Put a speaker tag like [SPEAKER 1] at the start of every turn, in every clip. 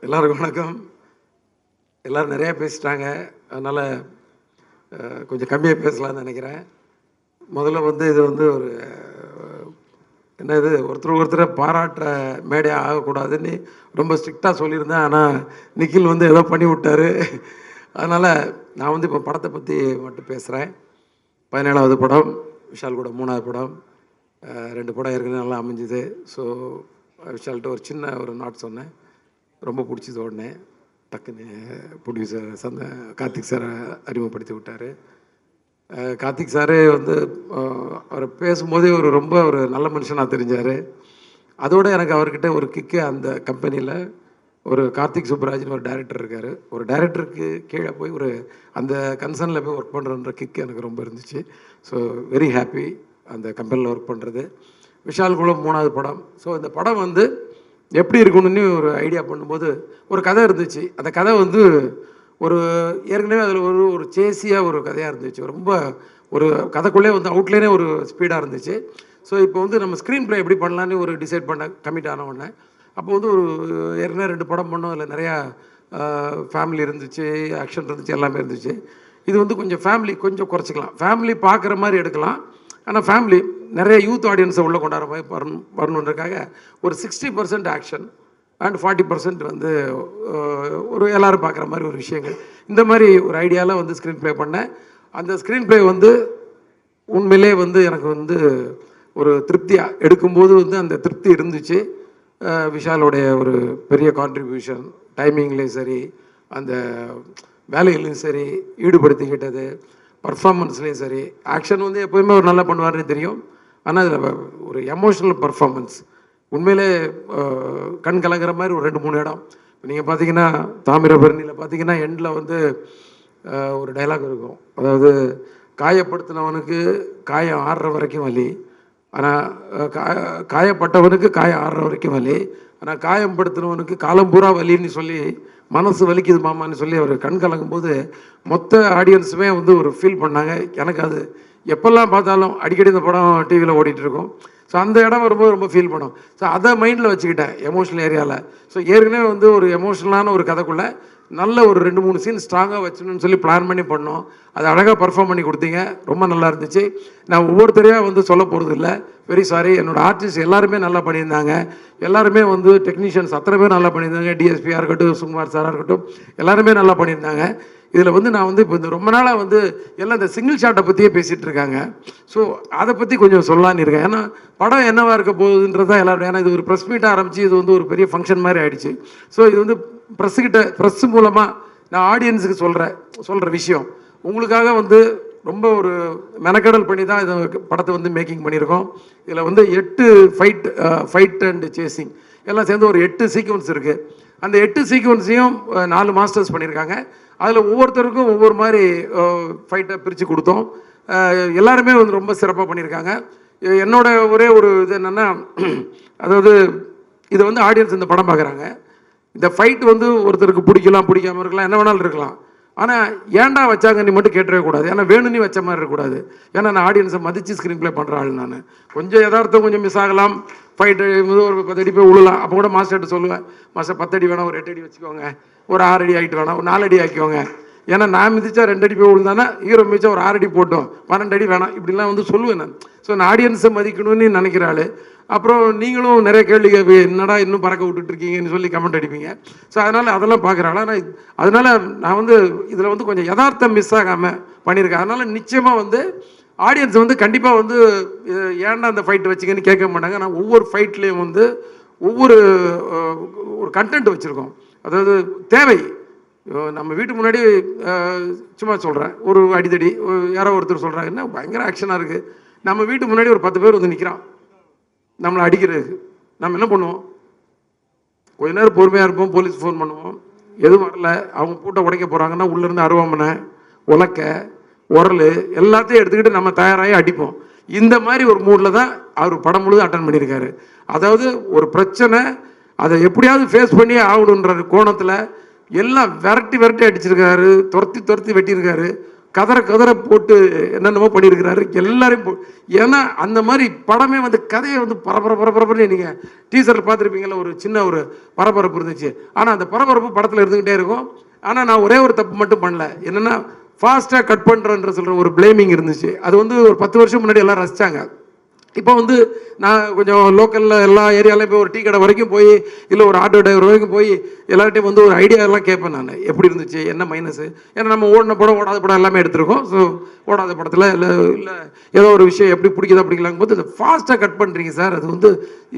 [SPEAKER 1] எல்லாருக்கும் வணக்கம். எல்லோரும் நிறையா பேசிட்டாங்க, அதனால் கொஞ்சம் கம்மியாக பேசலான்னு நினைக்கிறேன். முதல்ல இது ஒரு என்னது ஒருத்தரை பாராட்டுற மேடையாக ஆகக்கூடாதுன்னு ரொம்ப ஸ்ட்ரிக்டாக சொல்லியிருந்தேன். ஆனால் நிக்கில் ஏதோ பண்ணி விட்டார். அதனால் நான் இப்போ படத்தை பற்றி மட்டும் பேசுகிறேன். 17வது படம், விஷால் கூட 3வது படம். 2 படம் ஏற்கனவே நல்லா அமைஞ்சுது. ஸோ விஷால்கிட்ட ஒரு சின்ன நாட் சொன்னேன், ரொம்ப பிடிச்சது. உடனே டக்குன்னு ப்ரொடியூசர் கார்த்திக் சாரை அறிமுகப்படுத்தி விட்டார். கார்த்திக் சாரே அவர் பேசும்போதே ரொம்ப நல்ல மனுஷனாக தெரிஞ்சார். அதோடு எனக்கு அவர்கிட்ட ஒரு கிக்கு, அந்த கம்பெனியில் ஒரு கார்த்திக் சுப்ராஜ்னு ஒரு டைரக்டர் இருக்கார். ஒரு டைரக்டருக்கு கீழே போய் அந்த கன்சர்னில் போய் ஒர்க் பண்ணுறன்ற கிக்கு எனக்கு ரொம்ப இருந்துச்சு. ஸோ வெரி ஹாப்பி அந்த கம்பெனியில் ஒர்க் பண்ணுறது. விஷால் கூட 3வது படம். ஸோ இந்த படம் எப்படி இருக்கணும்னு ஒரு ஐடியா பண்ணும்போது ஒரு கதை இருந்துச்சு. அந்த கதை ஒரு ஏற்கனவே அதில் ஒரு சேசியாக ஒரு கதையாக இருந்துச்சு. ரொம்ப ஒரு கதைக்குள்ளே அவுட்லைனே ஒரு ஸ்பீடாக இருந்துச்சு. ஸோ இப்போ நம்ம ஸ்க்ரீன் ப்ளே எப்படி பண்ணலான்னு ஒரு டிசைட் பண்ண கமிட் ஆன உடனே அப்போ ஒரு ஏற்கனவே 2 படம் பண்ணோம். அதில் நிறையா ஃபேமிலி இருந்துச்சு, ஆக்ஷன் இருந்துச்சு, எல்லாமே இருந்துச்சு. இது கொஞ்சம் ஃபேமிலி கொஞ்சம் குறைச்சிக்கலாம், ஃபேமிலி பார்க்குற மாதிரி எடுக்கலாம். ஆனால் ஃபேமிலி நிறைய யூத் ஆடியன்ஸை உள்ளே கொண்டாடுற மாதிரி வரணுன்றதுக்காக ஒரு 60% ஆக்ஷன் அண்ட் 40% ஒரு எல்லோரும் பார்க்குற மாதிரி ஒரு விஷயங்கள், இந்த மாதிரி ஒரு ஐடியாவில் ஸ்க்ரீன் ப்ளே பண்ணேன். அந்த ஸ்க்ரீன் ப்ளே உண்மையிலே எனக்கு ஒரு திருப்தியாக எடுக்கும்போது அந்த திருப்தி இருந்துச்சு. விஷாலோடைய ஒரு பெரிய கான்ட்ரிபியூஷன், டைமிங்லேயும் சரி, அந்த வேலைகளையும் சரி, ஈடுபடுத்திக்கிட்டது, பர்ஃபார்மன்ஸ்லேயும் சரி. ஆக்ஷன் எப்போயுமே ஒரு நல்லா பண்ணுவார்னு தெரியும். ஆனால் அதில் ஒரு எமோஷ்னல் பர்ஃபார்மன்ஸ் உண்மையிலே கண் கலங்கிற மாதிரி ஒரு 2-3 இடம். நீங்கள் பார்த்தீங்கன்னா தாமிரபரணியில் பார்த்தீங்கன்னா எண்டில் ஒரு டைலாக் இருக்கும். அதாவது காயப்படுத்தினவனுக்கு காயம் ஆடுற வரைக்கும் வலி, ஆனால் காயப்பட்டவனுக்கு காயம் ஆடுற வரைக்கும் வலி, ஆனால் காயப்படுத்தினவனுக்கு காலம் பூரா வலின்னு சொல்லி மனசு வலிக்குது மாமான்னு சொல்லி அவர் கண் கலங்கும்போது மொத்த ஆடியன்ஸுமே ஒரு ஃபீல் பண்ணாங்க. எனக்கு அது எப்போல்லாம் பார்த்தாலும் அடிக்கடி இந்த படம் டிவியில் ஓடிட்டுருக்கோம். ஸோ அந்த இடம் வரும்போது ரொம்ப ஃபீல் பண்ணும். ஸோ அதை மைண்டில் வச்சுக்கிட்டேன் எமோஷனல் ஏரியாவில். ஸோ ஏற்கனவே ஒரு எமோஷனலான ஒரு கதைக்குள்ளே நல்ல ஒரு 2-3 சீன் ஸ்ட்ராங்காக வச்சுன்னு சொல்லி பிளான் பண்ணி பண்ணோம். அதை அழகாக பர்ஃபார்ம் பண்ணி கொடுத்தீங்க, ரொம்ப நல்லா இருந்துச்சு. நான் ஒவ்வொருத்தரையாக சொல்ல போகிறது இல்லை, வெரி சாரி. என்னோடய ஆர்டிஸ்ட் எல்லாருமே நல்லா பண்ணியிருந்தாங்க. எல்லாருமே டெக்னீஷியன்ஸ் அத்தனை பேர் நல்லா பண்ணியிருந்தாங்க. டிஎஸ்பியாக இருக்கட்டும், சுகுமார் சாராக இருக்கட்டும், எல்லாருமே நல்லா பண்ணியிருந்தாங்க. இதில் நான் இப்போ ரொம்ப நாளாக எல்லாம் இந்த சிங்கிள் ஷாட்டை பற்றியே பேசிகிட்டு இருக்காங்க. ஸோ அதை பற்றி கொஞ்சம் சொல்லலான்னு இருக்கேன். ஏன்னா படம் என்னவாக இருக்க போகுதுன்றதான் எல்லாரும். ஏன்னா இது ஒரு ப்ரெஸ் மீட்டாக ஆரம்பித்து இது ஒரு பெரிய ஃபங்க்ஷன் மாதிரி ஆகிடுச்சு. ஸோ இது ப்ரெஸ்ஸு மூலமாக நான் ஆடியன்ஸுக்கு சொல்கிற விஷயம் உங்களுக்காக ரொம்ப ஒரு மெனக்கடல் பண்ணி தான் இதை படத்தை மேக்கிங் பண்ணியிருக்கோம். இதில் 8 ஃபைட் அண்ட் சேசிங் எல்லாம் சேர்ந்து ஒரு 8 சீக்வன்ஸ் இருக்குது. அந்த 8 சீக்வன்ஸையும் 4 மாஸ்டர்ஸ் பண்ணியிருக்காங்க. அதில் ஒவ்வொருத்தருக்கும் ஒவ்வொரு மாதிரி ஃபைட்டை பிரித்து கொடுத்தோம். எல்லாருமே ரொம்ப சிறப்பாக பண்ணியிருக்காங்க. என்னோட ஒரே ஒரு இது என்னென்னா, அதாவது இது ஆடியன்ஸ் இந்த படம் பார்க்குறாங்க. இந்த ஃபைட் ஒருத்தருக்கு பிடிக்கலாம், பிடிக்காமல் இருக்கலாம், என்ன வேணாலும் இருக்கலாம். ஆனால் ஏன்டா வச்சாங்க நீ மட்டும் கேட்டவே கூடாது. ஏன்னா வேணும்னு வச்ச மாதிரி இருக்கக்கூடாது. ஏன்னா நான் ஆடியன்ஸை மதித்து ஸ்க்ரீன் ப்ளே பண்ணுற ஆள். நான் கொஞ்சம் யதார்த்தம் கொஞ்சம் மிஸ் ஆகலாம். ஃபைட்டு ஒரு 10 அடி போய் விழலாம். அப்போ கூட மாஸ்டர்கிட்ட சொல்லுவேன், மாஸ்டர் 10 அடி வேணாம், ஒரு 8 அடி வச்சுக்கோங்க, ஒரு 6 அடி ஆகிட்டு வேணாம், ஒரு 4 அடி ஆக்கிக்கோங்க. ஏன்னா நான் மிதிச்சா 2 அடி போய் விழுந்தானா, ஹீரோ மிதிச்சா ஒரு 6 அடி போட்டோம், 12 அடி வேணாம், இப்படிலாம் சொல்லுவேன் நான். ஸோ நான் ஆடியன்ஸை மதிக்கணும்னு நினைக்கிறாள். அப்புறம் நீங்களும் நிறைய கேள்வி என்னடா இன்னும் பறக்க விட்டுட்ருக்கீங்கன்னு சொல்லி கமெண்ட் அடிப்பீங்க. ஸோ அதெல்லாம் பார்க்குறாள். ஆனால் அதனால் நான் இதில் கொஞ்சம் யதார்த்தம் மிஸ் ஆகாமல் பண்ணியிருக்கேன். அதனால் நிச்சயமாக ஆடியன்ஸ் கண்டிப்பாக ஏன்டா அந்த ஃபைட் வச்சிங்கன்னு கேட்க மாட்டாங்க. நான் ஒவ்வொரு ஃபைட்லேயும் ஒவ்வொரு ஒரு கண்டென்ட் வச்சுருக்கோம். அதாவது தேவை. நம்ம வீட்டு முன்னாடி சும்மா சொல்கிறேன், ஒரு அடித்தடி யாரோ ஒருத்தர் சொல்கிறாங்க, என்ன பயங்கர ஆக்ஷனாக இருக்குது. நம்ம வீட்டு முன்னாடி ஒரு 10 பேர் நிற்கிறான் நம்மளை அடிக்கிறதுக்கு. நம்ம என்ன பண்ணுவோம்? கொஞ்ச நேரம் பொறுமையாக இருப்போம், போலீஸ் ஃபோன் பண்ணுவோம். எதுவும் வரல, அவங்க பூட்டை உடைக்க போகிறாங்கன்னா உள்ளேருந்து அருவாமனை, உலக்க, உரல் எல்லாத்தையும் எடுத்துக்கிட்டு நம்ம தயாராகி அடிப்போம். இந்த மாதிரி ஒரு மூடில் தான் அவர் படம் முழுதும் அட்டன் பண்ணியிருக்காரு. அதாவது ஒரு பிரச்சனை, அதை எப்படியாவது ஃபேஸ் பண்ணியே ஆகணுன்ற கோணத்தில் எல்லாம் விரட்டி அடிச்சிருக்காரு, துரத்தி வெட்டியிருக்காரு. கதற கதற போட்டு என்னென்னமோ பண்ணியிருக்கிறாரு எல்லாரையும் ஏன்னா அந்த மாதிரி படமே வந்து கதையை வந்து பரபரப்புன்னு நீங்கள் டீசரில் பார்த்துருப்பீங்களா, ஒரு சின்ன ஒரு பரபரப்பு இருந்துச்சு. ஆனால் அந்த பரபரப்பு படத்தில் இருந்துக்கிட்டே இருக்கும். ஆனால் நான் ஒரே ஒரு தப்பு மட்டும் பண்ணல, என்னென்னா ஃபாஸ்ட்டாக கட் பண்ணுறன்ற சொல்கிற ஒரு பிளேமிங் இருந்துச்சு. அது வந்து ஒரு 10 வருஷம் முன்னாடி எல்லாம் ரசித்தாங்க. இப்போ வந்து நான் கொஞ்சம் லோக்கலில் எல்லா ஏரியாலையும் போய் ஒரு டீ கடை வரைக்கும் போய், இல்லை ஒரு ஆட்டோ டிரைவர் வரைக்கும் போய் எல்லார்ட்டையும் வந்து ஒரு ஐடியாலாம் கேட்பேன் நான், எப்படி இருந்துச்சு, என்ன மைனஸு. ஏன்னா நம்ம ஓடின படம் ஓடாத படம் எல்லாமே எடுத்திருக்கோம். ஸோ ஓடாத படத்தில் இல்லை ஏதோ ஒரு விஷயம் எப்படி பிடிக்குதா பிடிக்கலாங்கும் போது, அதை ஃபாஸ்ட்டாக கட் பண்ணுறீங்க சார், அது வந்து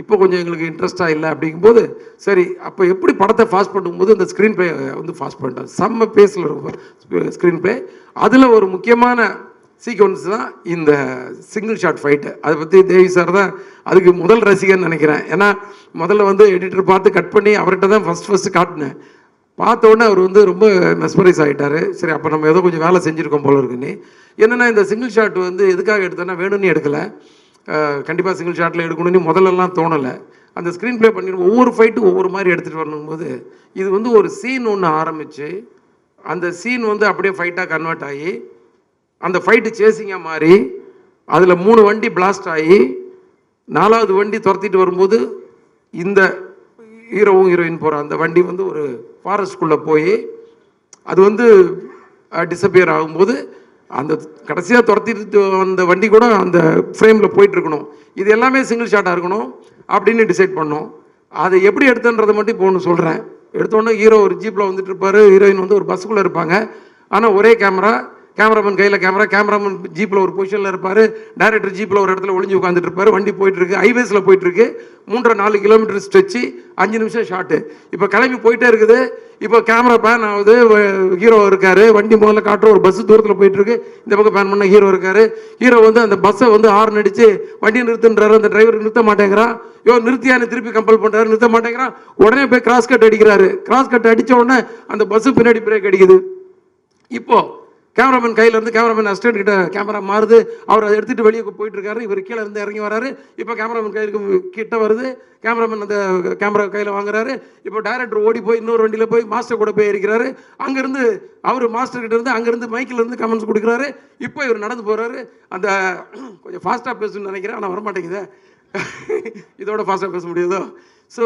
[SPEAKER 1] இப்போ கொஞ்சம் எங்களுக்கு இன்ட்ரெஸ்ட்டாக இல்லை அப்படிங்கும்போது, சரி அப்போ எப்படி படத்தை ஃபாஸ்ட் பண்ணும்போது இந்த ஸ்க்ரீன் ப்ளே வந்து ஃபாஸ்ட் பண்ணிட்டேன். செம்ம பேஸில் இருக்கும் ஸ்க்ரீன் ப்ளே. அதில் ஒரு முக்கியமான சீக்வன்ஸ் தான் இந்த சிங்கிள் ஷாட் ஃபைட்டு. அதை பற்றி தேவி சார் தான் அதுக்கு முதல் ரசிகன்னு நினைக்கிறேன். ஏன்னா முதல்ல வந்து எடிட்டர் பார்த்து கட் பண்ணி அவர்கிட்ட தான் ஃபஸ்ட்டு காட்டினேன். பார்த்தோன்னே அவர் வந்து ரொம்ப மெஸ்மரைஸ் ஆகிட்டார். சரி அப்போ நம்ம ஏதோ கொஞ்சம் வேலை செஞ்சுருக்கோம் போல இருக்குன்னு. என்னென்னா இந்த சிங்கிள் ஷாட் வந்து எதுக்காக எடுத்தேன்னா வேணும்னு எடுக்கலை, கண்டிப்பாக சிங்கிள் ஷாட்டில் எடுக்கணும்னு முதல்லலாம் தோணலை. அந்த ஸ்க்ரீன் ப்ளே பண்ணி ஒவ்வொரு ஃபைட்டும் ஒவ்வொரு மாதிரி எடுத்துகிட்டு வரணும்போது, இது வந்து ஒரு சீன் ஒன்று ஆரம்பித்து அந்த சீன் வந்து அப்படியே ஃபைட்டாக கன்வெர்ட் ஆகி அந்த ஃபைட்டு சேசிங்காக மாறி அதில் 3 வண்டி பிளாஸ்ட் ஆகி 4வது வண்டி துரத்திட்டு வரும்போது இந்த ஹீரோவும் ஹீரோயின் போகிற அந்த வண்டி வந்து ஒரு ஃபாரஸ்ட்குள்ளே போய் அது வந்து டிஸப்பியர் ஆகும்போது அந்த கடைசியாக துரத்திட்டு வந்த வண்டி கூட அந்த ஃப்ரேமில் போயிட்டுருக்கணும். இது எல்லாமே சிங்கிள் ஷாட்டாக இருக்கணும் அப்படின்னு டிசைட் பண்ணோம். அதை எப்படி எடுத்துன்றதை மட்டும் இப்போ ஒன்று சொல்கிறேன். எடுத்தோன்னே ஹீரோ ஒரு ஜீப்பில் வந்துட்டு இருப்பார், ஹீரோயின் வந்து ஒரு பஸ்ஸுக்குள்ளே இருப்பாங்க. ஆனால் ஒரே கேமராமேன் கையில் கேமராமேன் ஜீப்பில் ஒரு பொசிஷனில் இருப்பார், டைரக்டர் ஜீப்பில் ஒரு இடத்துல ஒளிஞ்சு உட்காந்துட்டு இருப்பார். வண்டி போயிட்டுருக்கு, ஹைவேஸில் போயிட்டுருக்கு, 3.5 கிலோமீட்டர் ஸ்ட்ரெச்சு, 5 நிமிஷம் ஷாட்டு. இப்போ கிளம்பி போயிட்டே இருக்குது. இப்போ கேமரா பேன் ஆகுது, ஹீரோ இருக்கார், வண்டி முதல்ல காட்டுற ஒரு பஸ்ஸு தூரத்தில் போயிட்டுருக்கு, இந்த பக்கம் பேன் பண்ண ஹீரோ இருக்கார். ஹீரோ வந்து அந்த பஸ்ஸை வந்து ஹார்ன் அடித்து வண்டியை நிறுத்துன்றாரு, அந்த டிரைவர் நிறுத்த மாட்டேங்கிறான். நிறுத்தியான்னு திருப்பி கம்பல் பண்ணுறாரு, நிறுத்த மாட்டேங்கிறான். உடனே போய் கிராஸ் கட் அடிக்கிறாரு. கிராஸ் கட் அடித்த உடனே அந்த பஸ்ஸு பின்னாடி பிரேக் அடிக்குது. இப்போது கேமராமேன் கையில் இருந்து கேமராமேன் அசிஸ்டன்ட் கிட்ட கேமரா மாறுது, அவர் அதை எடுத்துகிட்டு வெளியே போயிட்டு இருக்காரு. இவர் கீழே இருந்து இறங்கி வராரு. இப்போ கேமராமேன் கையிற்கு கிட்ட வருது, கேமராமேன் அந்த கேமரா கையில் வாங்குறாரு. இப்போ டைரக்டர் ஓடி போய் இன்னொரு வண்டியில் போய் மாஸ்டர் கூட போய் இருக்கிறாரு. அங்கேருந்து அவர் மாஸ்டர் கிட்ட இருந்து அங்கேருந்து மைக்கில் இருந்து கமெண்ட்ஸ் கொடுக்குறாரு. இப்போ இவர் நடந்து போகிறாரு. அந்த கொஞ்சம் ஃபாஸ்ட்டாக பேசணும்னு நினைக்கிறேன், ஆனால் வரமாட்டேங்குது. இதோட ஃபாஸ்ட்டாக பேச முடியாதோ. ஸோ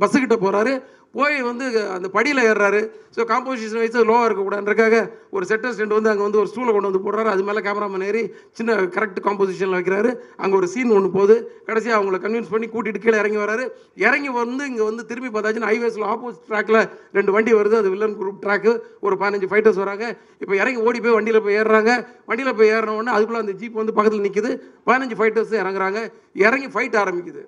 [SPEAKER 1] பஸ்ஸுக்கிட்ட போகிறாரு, போய் வந்து அந்த படியில் ஏறுறாரு. ஸோ காம்போசிஷன் வைஸ் லோவாக இருக்கக்கூடாதுன்றக்காக ஒரு செட்டர் ஸ்டெண்ட் வந்து அங்கே வந்து ஒரு ஸ்டூலை கொண்டு வந்து போடுறாரு. அது மேலே கேமராமேன் ஏறி சின்ன கரெக்ட் காம்போசிஷனில் வைக்கிறாரு. அங்கே ஒரு சீன் ஒன்று போகுது. கடைசியாக அவங்கள கன்வின்ஸ் பண்ணி கூட்டிகிட்டு கீழே இறங்கி வராரு. இறங்கி வந்து இங்கே வந்து திரும்பி பார்த்தாச்சுன்னா ஹைவேஸில் ஆப்போசிட் ட்ராக்கில் 2 வண்டி வருது. அது வில்லன் குரூப் ட்ராக்கு. ஒரு 15 ஃபைட்டர்ஸ் வராங்க. இப்போ இறங்கி ஓடி போய் வண்டியில் போய் ஏறுறாங்க. வண்டியில் போய் ஏறின உடனே அதுக்குள்ளே அந்த ஜீப் வந்து பக்கத்தில் நிற்குது. 15 ஃபைட்டர்ஸ் இறங்குறாங்க. இறங்கி ஃபைட் ஆரம்பிக்குது.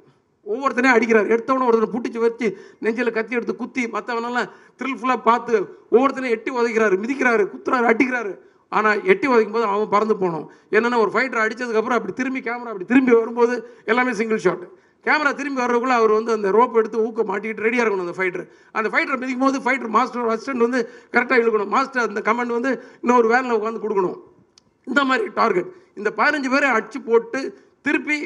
[SPEAKER 1] ஒவ்வொருத்தனையும் அடிக்கிறார். எடுத்தவொன்னே ஒருத்தனை புட்டிச்சு வச்சு நெஞ்சில் கத்தி எடுத்து குத்தி மற்றவனெல்லாம் த்ரில்ஃபுல்லாக பார்த்து ஒவ்வொருத்தனையும் எட்டி உதைக்கிறாரு, மிதிக்கிறாரு, குத்துறாரு, அடிக்கிறாரு. ஆனால் எட்டி உதைக்கும் போது அவன் பறந்து போனோம். என்னென்னா ஒரு ஃபைட்டர் அடித்ததுக்கப்புறம் அப்படி திரும்பி கேமரா அப்படி திரும்பி வரும்போது எல்லாமே சிங்கிள் ஷாட். கேமரா திரும்பி வர்றதுக்குள்ளே அவர் வந்து அந்த ரோப் எடுத்து ஊக்க மாட்டிக்கிட்டு ரெடியாக இருக்கணும். அந்த ஃபைட்டரை மிதிக்கும் போது ஃபைட்டர் மாஸ்டர் அசிஸ்டன்ட் வந்து கரெக்டாக இழுக்கணும். மாஸ்டர் அந்த கமெண்ட் வந்து இன்னொரு வேனில் உட்காந்து கொடுக்கணும். இந்த மாதிரி டார்கெட். இந்த 15 பேரை அடிச்சு போட்டு திருப்பி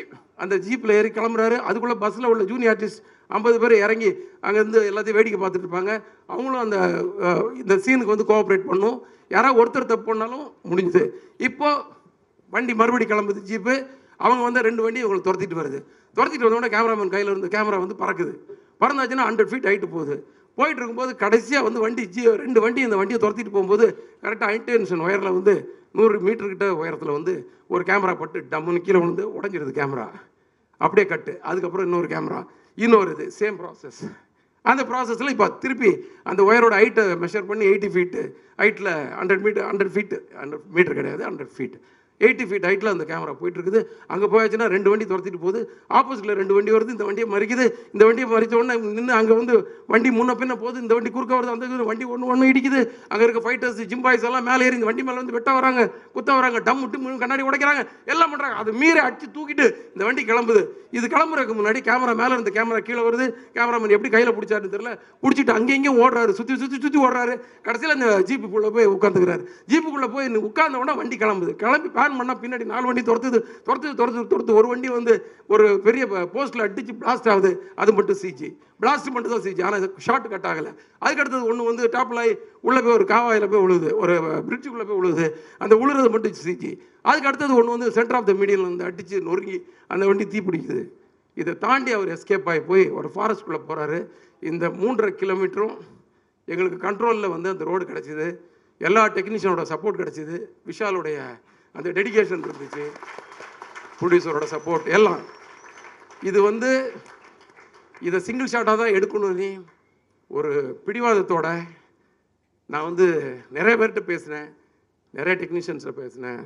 [SPEAKER 1] அந்த ஜீப்பில் ஏறி கிளம்புறாரு. அதுக்குள்ளே பஸ்ஸில் உள்ள ஜூனியர் ஆர்டிஸ்ட் 50 பேர் இறங்கி அங்கேருந்து எல்லாத்தையும் வேடிக்கை பார்த்துட்டு இருப்பாங்க. அவங்களும் அந்த இந்த சீனுக்கு வந்து கோஆப்ரேட் பண்ணும். யாராவது ஒருத்தர் தப்பு பண்ணாலும் முடிஞ்சுது. இப்போது வண்டி மறுபடி கிளம்புது ஜீப்பு. அவங்க வந்து 2 வண்டி இவங்களை துரத்திட்டு வருது. துரத்திட்டு வந்தோடனே கேமராமேன் கையில் இருந்து கேமரா வந்து பறக்குது. பறந்தாச்சுன்னா 100 ஃபீட் ஹைட்டு போகுது. போயிட்டு இருக்கும்போது கடைசியாக வந்து வண்டி 2 வண்டி இந்த வண்டியை துரத்திட்டு போகும்போது கரெக்டாக ஹைடென்ஷன் ஒயரில் வந்து 100 மீட்டர்கிட்ட உயரத்தில் வந்து ஒரு கேமரா பட்டு டம்முன்னு கீழே வந்து உடஞ்சிருது கேமரா. அப்படியே கட்டு. அதுக்கப்புறம் இன்னொரு கேமரா, இன்னொரு இது சேம் ப்ராசஸ். அந்த ப்ராசஸில் இப்போ திருப்பி அந்த ஒயரோட ஹைட்டை மெஷர் பண்ணி 80 ஃபீட்டு ஹைட்டில் 100 மீட்டர் கிடையாது, 100 ஃபீட் 80 ஃபீட் ஹைட்டில் அந்த கேமரா போயிட்டுருக்குது. அங்கே போயாச்சுன்னா 2 வண்டி துரத்திட்டு போகுது. ஆப்போசிட்டில் 2 வண்டி வருது. இந்த வண்டியை மறிக்குது. இந்த வண்டியை மறித்த உடனே நின்று அங்கே வந்து வண்டி முன்ன பின்ன போகுது. இந்த வண்டி குறுக்க வருது. அந்த வண்டி ஒன்று இடிக்குது. அங்கே இருக்க ஃபைட்டர்ஸ் ஜிம்பாய்ஸ் எல்லாம் மேலே ஏறி இந்த வண்டி மேலே வந்து வெட்ட வராங்க, குத்த வராங்க, டம் விட்டு கண்ணாடி உடைக்கிறாங்க, எல்லாம் பண்ணுறாங்க. அது மீறி அடிச்சு தூக்கிட்டு இந்த வண்டி கிளம்புது. இது கிளம்புறதுக்கு முன்னாடி கேமரா மேலே இருந்து கேமரா கீழே வருது. கேமராமேன் எப்படி கையில் பிடிச்சாருன்னு தெரியல, பிடிச்சிட்டு அங்கேயும் ஓடுறாரு, சுற்றி ஓடுறாரு. கடைசியில் அந்த ஜீப்புக்குள்ளே போய் உட்காந்துக்கிறாரு. ஜீப்புக்குள்ளே போய் உட்கார்ந்த உடனே வண்டி கிளம்புது. கிளம்பி பிளான் பண்ணால் பின்னாடி 4 வண்டி துரத்துது ஒரு வண்டி வந்து ஒரு பெரிய போஸ்ட்டில் அடித்து பிளாஸ்ட் ஆகுது, அது மட்டும் சிஜி. பிளாஸ்ட் மட்டும் தான் சிஜி, ஆனால் ஷார்ட் கட் ஆகலை. அதுக்கடுத்தது ஒன்று வந்து டாப்பில் உள்ளே போய் ஒரு காவாயில் போய் விழுது, ஒரு பிரிட்ஜுக்குள்ளே போய் விழுது, அந்த விழுறது மட்டும் சிஜி. அதுக்கு அடுத்தது ஒன்று வந்து சென்டர் ஆஃப் த மீடியில் வந்து அடித்து நொறுங்கி அந்த வண்டி தீ பிடிக்குது. இதை தாண்டி அவர் எஸ்கேப் ஆகி போய் ஒரு ஃபாரஸ்ட்குள்ளே போகிறாரு. இந்த 3.5 கிலோமீட்டரும் எங்களுக்கு கண்ட்ரோலில் வந்து அந்த ரோடு கிடச்சிது. எல்லா டெக்னீஷியனோட சப்போர்ட் கிடச்சிது, விஷாலுடைய அந்த டெடிகேஷன் இருந்துச்சு, ப்ரொடியூசரோட சப்போர்ட் எல்லாம். இது வந்து இதை சிங்கிள் ஷாட்டாக தான் எடுக்கணும்னு ஒரு பிடிவாதத்தோட நான் வந்து நிறைய பேர்கிட்ட பேசினேன், நிறைய டெக்னீஷியன்ஸை பேசினேன்.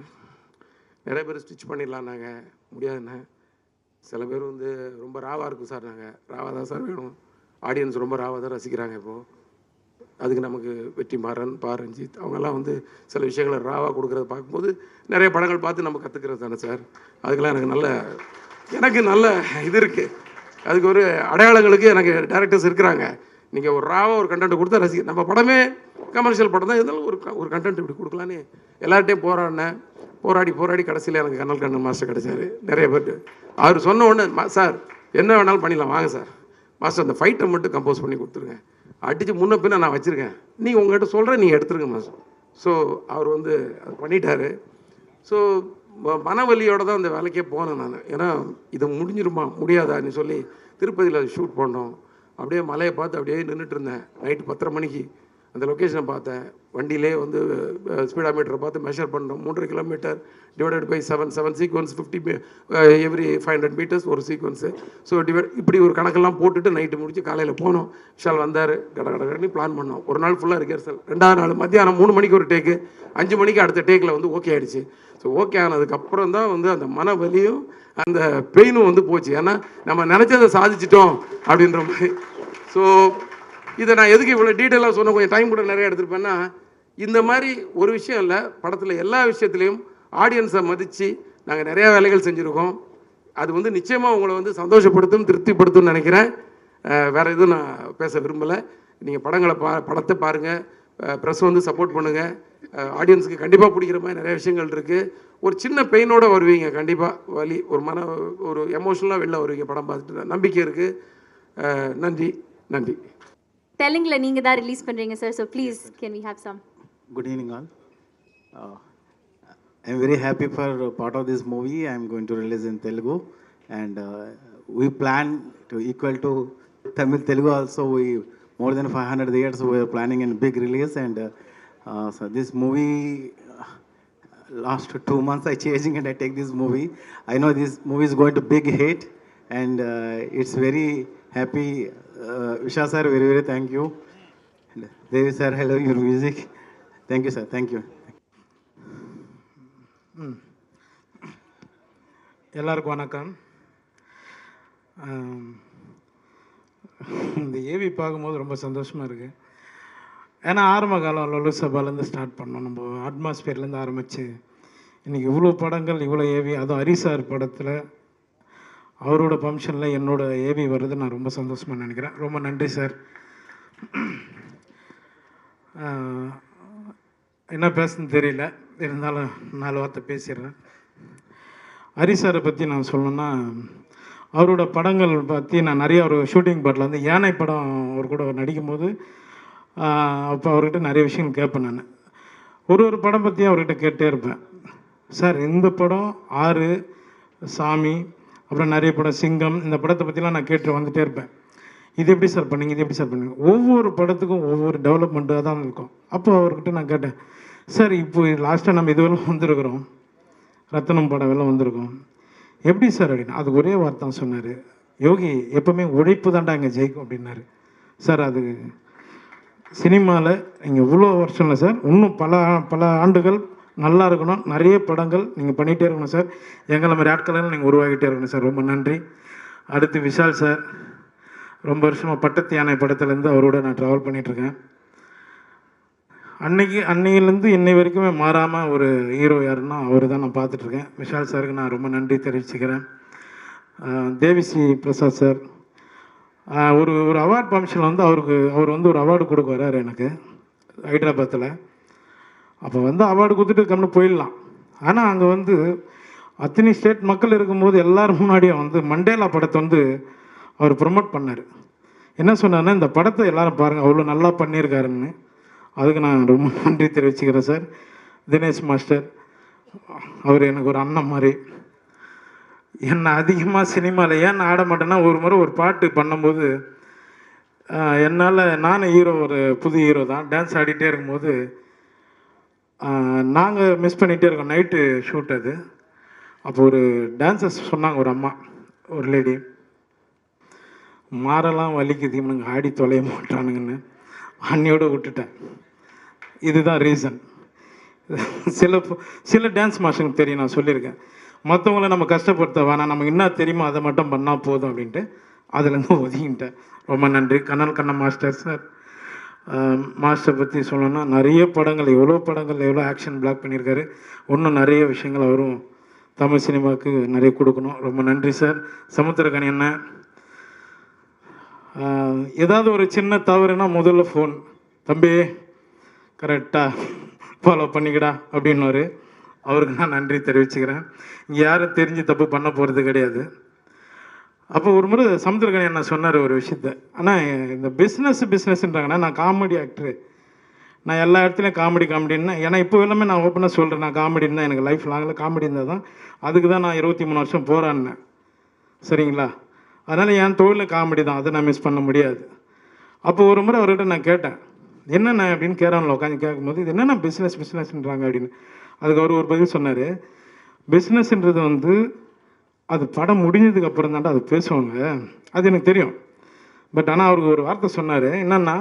[SPEAKER 1] நிறைய பேர் ஸ்டிச் பண்ணிடலான்னாங்க, முடியாதுண்ணே. சில பேர் வந்து ரொம்ப ராவாக இருக்கும் சார், நாங்கள் ராவாக தான் சார் வேணும், ஆடியன்ஸ் ரொம்ப ராவாக தான் ரசிக்கிறாங்க இப்போது. அதுக்கு நமக்கு வெற்றிமாறன், ரஞ்சித் அவங்கெல்லாம் வந்து சில விஷயங்களை ராவாக கொடுக்குறத பார்க்கும்போது நிறைய படங்கள் பார்த்து நம்ம கற்றுக்கிறது தானே சார். அதுக்கெல்லாம் எனக்கு நல்ல இது இருக்குது. அதுக்கு ஒரு அடையாளங்களுக்கு எனக்கு டேரக்டர்ஸ் இருக்கிறாங்க. நீங்கள் ஒரு ராவாக ஒரு கண்டென்ட் கொடுத்தா ரசிக்க, நம்ம படமே கமர்ஷியல் படம் தான் இருந்தாலும் ஒரு கண்டென்ட் இப்படி கொடுக்கலான்னு எல்லார்ட்டையும் போராடி கடைசியில் எனக்கு கண்ணன் மாஸ்டர் கிடைச்சார். நிறைய பேர் அவர் சொன்ன உடனே சார் என்ன வேணாலும் பண்ணிடலாம் வாங்க சார், மாஸ்டர் அந்த ஃபைட்டை மட்டும் கம்போஸ் பண்ணி கொடுத்துருங்க, அடித்து முன்ன பின்ன நான் வச்சுருக்கேன், நீங்கள் உங்கள்கிட்ட சொல்கிறேன், நீங்கள் எடுத்துருங்க மாஸ்டர். ஸோ அவர் வந்து அது பண்ணிட்டார். ஸோ மனவலியோடு தான் அந்த வேலைக்கே போனேன் நான். ஏன்னா இது முடிஞ்சிருமா முடியாதான்னு சொல்லி திருப்பதியில் அது ஷூட் பண்ணோம். அப்படியே மலையை பார்த்து அப்படியே நின்றுட்டு இருந்தேன். நைட்டு 10:30 மணிக்கு அந்த லொக்கேஷனை பார்த்தேன். வண்டியிலே வந்து ஸ்பீடாமீட்டரை பார்த்து மெஷர் பண்ணோம். 3.5 kilometre divided by 7 sequence 50 every 500 metres ஒரு சீக்வன்ஸு. ஸோ இப்படி ஒரு கணக்கெல்லாம் போட்டுட்டு நைட்டு முடிச்சு காலையில் போனோம். விஷால் வந்தார், கடகடன்னு பிளான் பண்ணோம். ஒரு நாள் ஃபுல்லாக ரிஹர்சல். 2வது நாள் மத்தியானம் 3 மணிக்கு ஒரு டேக்கு, 5 மணிக்கு அடுத்த டேக்கில் வந்து ஓகே ஆகிடுச்சு. ஸோ ஓகே ஆனதுக்கப்புறம் தான் வந்து அந்த மன வலியும் அந்த பெயினும் வந்து போச்சு. ஏன்னா நம்ம நினச்சதை சாதிச்சிட்டோம் அப்படின்ற மாதிரி. ஸோ இதை நான் எதுக்கு இவ்வளோ டீட்டெயிலாக சொன்ன, கொஞ்சம் டைம் கூட நிறைய எடுத்துருப்பேன்னா, இந்த மாதிரி ஒரு விஷயம் இல்லை, படத்தில் எல்லா விஷயத்துலேயும் ஆடியன்ஸை மதித்து நாங்கள் நிறையா வேலைகள் செஞ்சுருக்கோம். அது வந்து நிச்சயமாக உங்களை வந்து சந்தோஷப்படுத்தும், திருப்திப்படுத்தும்னு நினைக்கிறேன். வேறு எதுவும் நான் பேச விரும்பலை. நீங்கள் படத்தை பாருங்கள், ப்ரெஸ் வந்து சப்போர்ட் பண்ணுங்கள். ஆடியன்ஸுக்கு கண்டிப்பாக பிடிக்கிற மாதிரி நிறைய விஷயங்கள் இருக்குது. ஒரு சின்ன பெயினோடு வருவீங்க, கண்டிப்பாக வலி, ஒரு எமோஷனலாக வெளில வருவீங்க படம் பார்த்துட்டு. நம்பிக்கை இருக்குது. நன்றி.
[SPEAKER 2] தெலுங்குல நீங்க தான் ரிலீஸ் பண்றீங்க sir. So please can we have some?
[SPEAKER 3] Good evening all. I'm very happy for part of this movie. I'm going to release in Telugu, and we plan to equal to Tamil Telugu also. We more than 500 theaters we are planning in big release, and so this movie last 2 months I chasing and I take this movie. I know this movie is going to big hit, and it's very happy. Vishal sir, very very thank you. And Devi sir, I love your music. Thank you sir, thank you.
[SPEAKER 4] எல்லாருக்கும் வணக்கம். இந்த AV பார்க்கும்போது ரொம்ப சந்தோஷமாக இருக்குது. ஏன்னா ஆரம்ப காலம் லொலு சபாலேருந்து ஸ்டார்ட் பண்ணோம், நம்ம அட்மாஸ்பியர்லேருந்து ஆரம்பித்து இன்றைக்கி இவ்வளோ படங்கள், இவ்வளோ ஏவி, அதுவும் ஹரிசார் படத்தில் அவரோட ஃபங்க்ஷனில் என்னோட ஏவி வர்றது நான் ரொம்ப சந்தோஷமாக நினைக்கிறேன். ரொம்ப நன்றி சார். என்ன பேசுன்னு தெரியல, இருந்தாலும் 4 வார்த்தை பேசிடுறேன். ஹரிசாரை பற்றி நான் சொல்லணுன்னா, அவரோட படங்கள் பற்றி நான் நிறைய ஒரு ஷூட்டிங் பாட்டில் வந்து யானை படம் அவர் கூட நடிக்கும் போது அப்போ அவர்கிட்ட நிறைய விஷயங்கள் கேட்பேன். நான் ஒரு படம் பற்றி அவர்கிட்ட கேட்டே இருப்பேன். சார் இந்த படம் 6 சாமி, அப்புறம் நிறைய படம் சிங்கம், இந்த படத்தை பற்றிலாம் நான் கேட்டு வந்துகிட்டே இருப்பேன். இது எப்படி சார் பண்ணீங்க, ஒவ்வொரு படத்துக்கும் ஒவ்வொரு டெவலப்மெண்ட்டாக தான் இருக்கும். அப்போ அவர்கிட்ட நான் கேட்டேன், சார் இப்போ லாஸ்ட்டாக நம்ம இதுவெல்லாம் வந்திருக்கிறோம், ரத்தனம் படம் எல்லாம் வந்திருக்கோம், எப்படி சார் அப்படின்னு. அதுக்கு ஒரே வார்த்தை சொன்னார், யோகி எப்போவுமே உழைப்பு தாண்டா இங்கே ஜெயிக்கும் அப்படின்னாரு. சார் அது சினிமாவில் நீங்கள் இவ்வளோ வருஷம் இல்லை சார், இன்னும் பல ஆண்டுகள் நல்லா இருக்கணும், நிறைய படங்கள் நீங்கள் பண்ணிகிட்டே இருக்கணும் சார், எங்களை மாதிரி ஆட்களெல்லாம் நீங்கள் உருவாகிட்டே இருக்கணும் சார். ரொம்ப நன்றி. அடுத்து விஷால் சார், ரொம்ப வருஷமாக பட்டத்து யானை படத்துலேருந்து அவரோட நான் ட்ராவல் பண்ணிகிட்ருக்கேன். அன்னையிலேருந்து இன்னை வரைக்குமே மாறாமல் ஒரு ஹீரோ யாருன்னா அவர் தான் நான் பார்த்துட்ருக்கேன். விஷால் சாருக்கு நான் ரொம்ப நன்றி தெரிவிச்சுக்கிறேன். தேவிஸ்ரீ பிரசாத் சார், ஒரு அவார்ட் ஃபங்க்ஷனில் வந்து அவர் வந்து ஒரு அவார்டு கொடுக்க வர்றாரு எனக்கு ஹைதராபாத்தில். அப்போ வந்து அவார்டு கொடுத்துட்டு கம்னு போயிடலாம், ஆனால் அங்கே வந்து அத்தனை ஸ்டேட் மக்கள் இருக்கும்போது எல்லாரும் முன்னாடியும் வந்து மண்டேலா படத்தை வந்து அவர் ப்ரொமோட் பண்ணார். என்ன சொன்னார்னா, இந்த படத்தை எல்லாரும் பாருங்கள், அவ்வளோ நல்லா பண்ணியிருக்காருன்னு. அதுக்கு நான் ரொம்ப நன்றி தெரிவிச்சுக்கிறேன் சார். தினேஷ் மாஸ்டர் அவர் எனக்கு ஒரு அண்ணன் மாதிரி. என்னை அதிகமாக சினிமாவில் ஏன் நான் ஆட மாட்டேன்னா, ஒரு முறை ஒரு பாட்டு பண்ணும்போது என்னால், நானும் ஹீரோ, ஒரு புது ஹீரோ தான், டான்ஸ் ஆடிட்டே இருக்கும்போது நாங்கள் மிஸ் பண்ணிகிட்டே இருக்கோம். நைட்டு ஷூட் அது. அப்போ ஒரு டான்ஸர்ஸ் சொன்னாங்க, ஒரு அம்மா, ஒரு லேடி, மாரெல்லாம் வலிக்குது, இவனுங்க ஆடி தொலைய மாட்டானுங்கன்னு அன்னியோடு விட்டுட்டேன். இதுதான் ரீசன். சில டான்ஸ் மாஸ்டருக்கு தெரியும், நான் சொல்லியிருக்கேன், மற்றவங்கள நம்ம கஷ்டப்படுத்த வேணாம், நமக்கு என்ன தெரியுமோ அதை மட்டும் பண்ணால் போதும் அப்படின்ட்டு அதுலேருந்து ஒதுங்கிட்டேன். ரொம்ப நன்றி. Kannan master sir. மாஸ்டர் பற்றி சொல்லணும்னா, நிறைய படங்கள், எவ்வளோ ஆக்ஷன் பிளாக் பண்ணியிருக்காரு. இன்னும் நிறைய விஷயங்கள் அவரும் தமிழ் சினிமாவுக்கு நிறைய கொடுக்கணும். ரொம்ப நன்றி சார். சமுத்திரக்கனி அண்ணன், ஏதாவது ஒரு சின்ன தவறுனா முதல்ல ஃபோன், தம்பி கரெக்டாக ஃபாலோ பண்ணிக்கடா அப்படின்னாரு. அவருக்கு நான் நன்றி தெரிவிச்சுக்கிறேன். இங்கே யாரும் தெரிஞ்சு தப்பு பண்ண போகிறது கிடையாது. அப்போ ஒரு முறை சமுத்திரக்கனி என்ன சொன்னார் ஒரு விஷயத்த, ஆனால் இந்த பிஸ்னஸ்ன்றாங்கன்னா, நான் காமெடி ஆக்டரு, நான் எல்லா இடத்துலையும் காமெடின்னா, ஏன்னா இப்போ எல்லாமே நான் ஓப்பனாக சொல்கிறேன், நான் காமெடின்னு தான், எனக்கு லைஃப் லாங்கில் காமெடி இருந்தால் தான், அதுக்கு தான் நான் 23 வருஷம் போராடினேன். சரிங்களா? அதனால் என் தொழில் காமெடி தான், அதை நான் மிஸ் பண்ண முடியாது. அப்போ ஒரு முறை அவர்கிட்ட நான் கேட்டேன், என்னென்ன அப்படின்னு கேரவனில் உட்காந்து கேட்கும்போது, இது என்னென்ன பிஸ்னஸ்ன்றாங்க அப்படின்னு. அதுக்கு அவர் ஒரு பதில் சொன்னார், பிஸ்னஸ்ன்றது வந்து அது படம் முடிஞ்சதுக்கு அப்புறம் தாண்டா அது பேசுவாங்க, அது எனக்கு தெரியும். பட் ஆனால் அவருக்கு ஒரு வார்த்தை சொன்னார், என்னென்னா,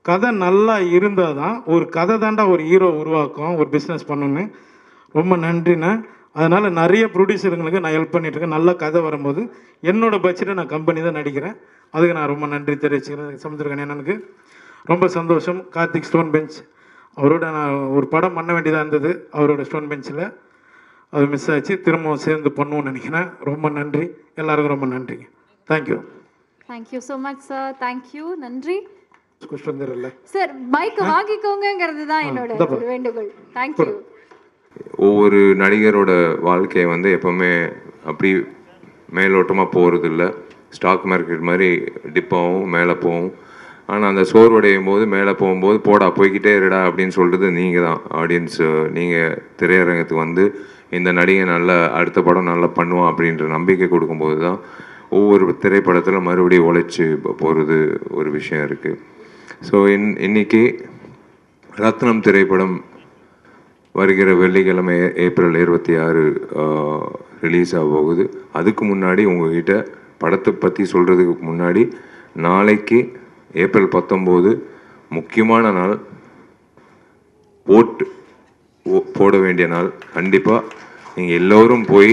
[SPEAKER 4] கதை நல்லா இருந்தால் தான், ஒரு கதை தாண்டா ஒரு ஹீரோ உருவாக்கும், ஒரு பிஸ்னஸ் பண்ணணுன்னு. ரொம்ப நன்றிண்ணே. அதனால் நிறைய ப்ரொடியூசருங்களுக்கு நான் ஹெல்ப் பண்ணிகிட்ருக்கேன். நல்ல கதை வரும்போது என்னோடய பட்ஜெட்டை நான் கம்பெனி தான் நடிக்கிறேன். அதுக்கு நான் ரொம்ப நன்றி தெரிவிச்சுக்கிறேன். சமுத்திரக்கனி அண்ணனுக்கு ரொம்ப சந்தோஷம். கார்த்திக் ஸ்டோன் பெஞ்ச், அவரோட நான் ஒரு படம் பண்ண வேண்டியதாக இருந்தது, அவரோட ஸ்டோன் பெஞ்சில் அது மிஸ் ஆச்சு. திரும்பவும் சேர்ந்து பண்ணுவோன்னு நினைக்கிறேன். ரொம்ப நன்றி எல்லாருக்கும், ரொம்ப நன்றிங்க. Thank you.
[SPEAKER 2] Thank you so much sir. Thank you, நன்றி.
[SPEAKER 4] குஷ்வந்தர்
[SPEAKER 2] சார் மைக் வாங்கிக்கோங்கிறது தான் என்னோட ஒரு வேண்டுகோள். தேங்க்யூ.
[SPEAKER 5] ஒவ்வொரு நடிகரோட வாழ்க்கையை வந்து எப்போவுமே அப்படி மேலோட்டமாக போகிறது இல்லை. ஸ்டாக் மார்க்கெட் மாதிரி டிப்பாகவும் மேலே போகும். ஆனால் அந்த சோர்வடையும் போது மேலே போகும்போது போடா போய்கிட்டே இருடா அப்படின்னு சொல்கிறது நீங்கள் தான் ஆடியன்ஸு. நீங்கள் திரையரங்கத்துக்கு வந்து இந்த நடிகை நல்லா அடுத்த படம் நல்லா பண்ணுவான் அப்படின்ற நம்பிக்கை கொடுக்கும்போது தான் ஒவ்வொரு திரைப்படத்தில் மறுபடியும் உழைச்சி போகிறது ஒரு விஷயம் இருக்குது. ஸோ இன்னைக்கு ரத்னம் திரைப்படம் வருகிற வெள்ளிக்கிழமை ஏப்ரல் 26 ரிலீஸ் ஆக போகுது. அதுக்கு முன்னாடி உங்ககிட்ட படத்தை பற்றி சொல்கிறதுக்கு முன்னாடி, நாளைக்கு ஏப்ரல் 19 முக்கியமான நாள், ஓட்டு போட வேண்டிய நாள். கண்டிப்பாக நீங்கள் எல்லோரும் போய்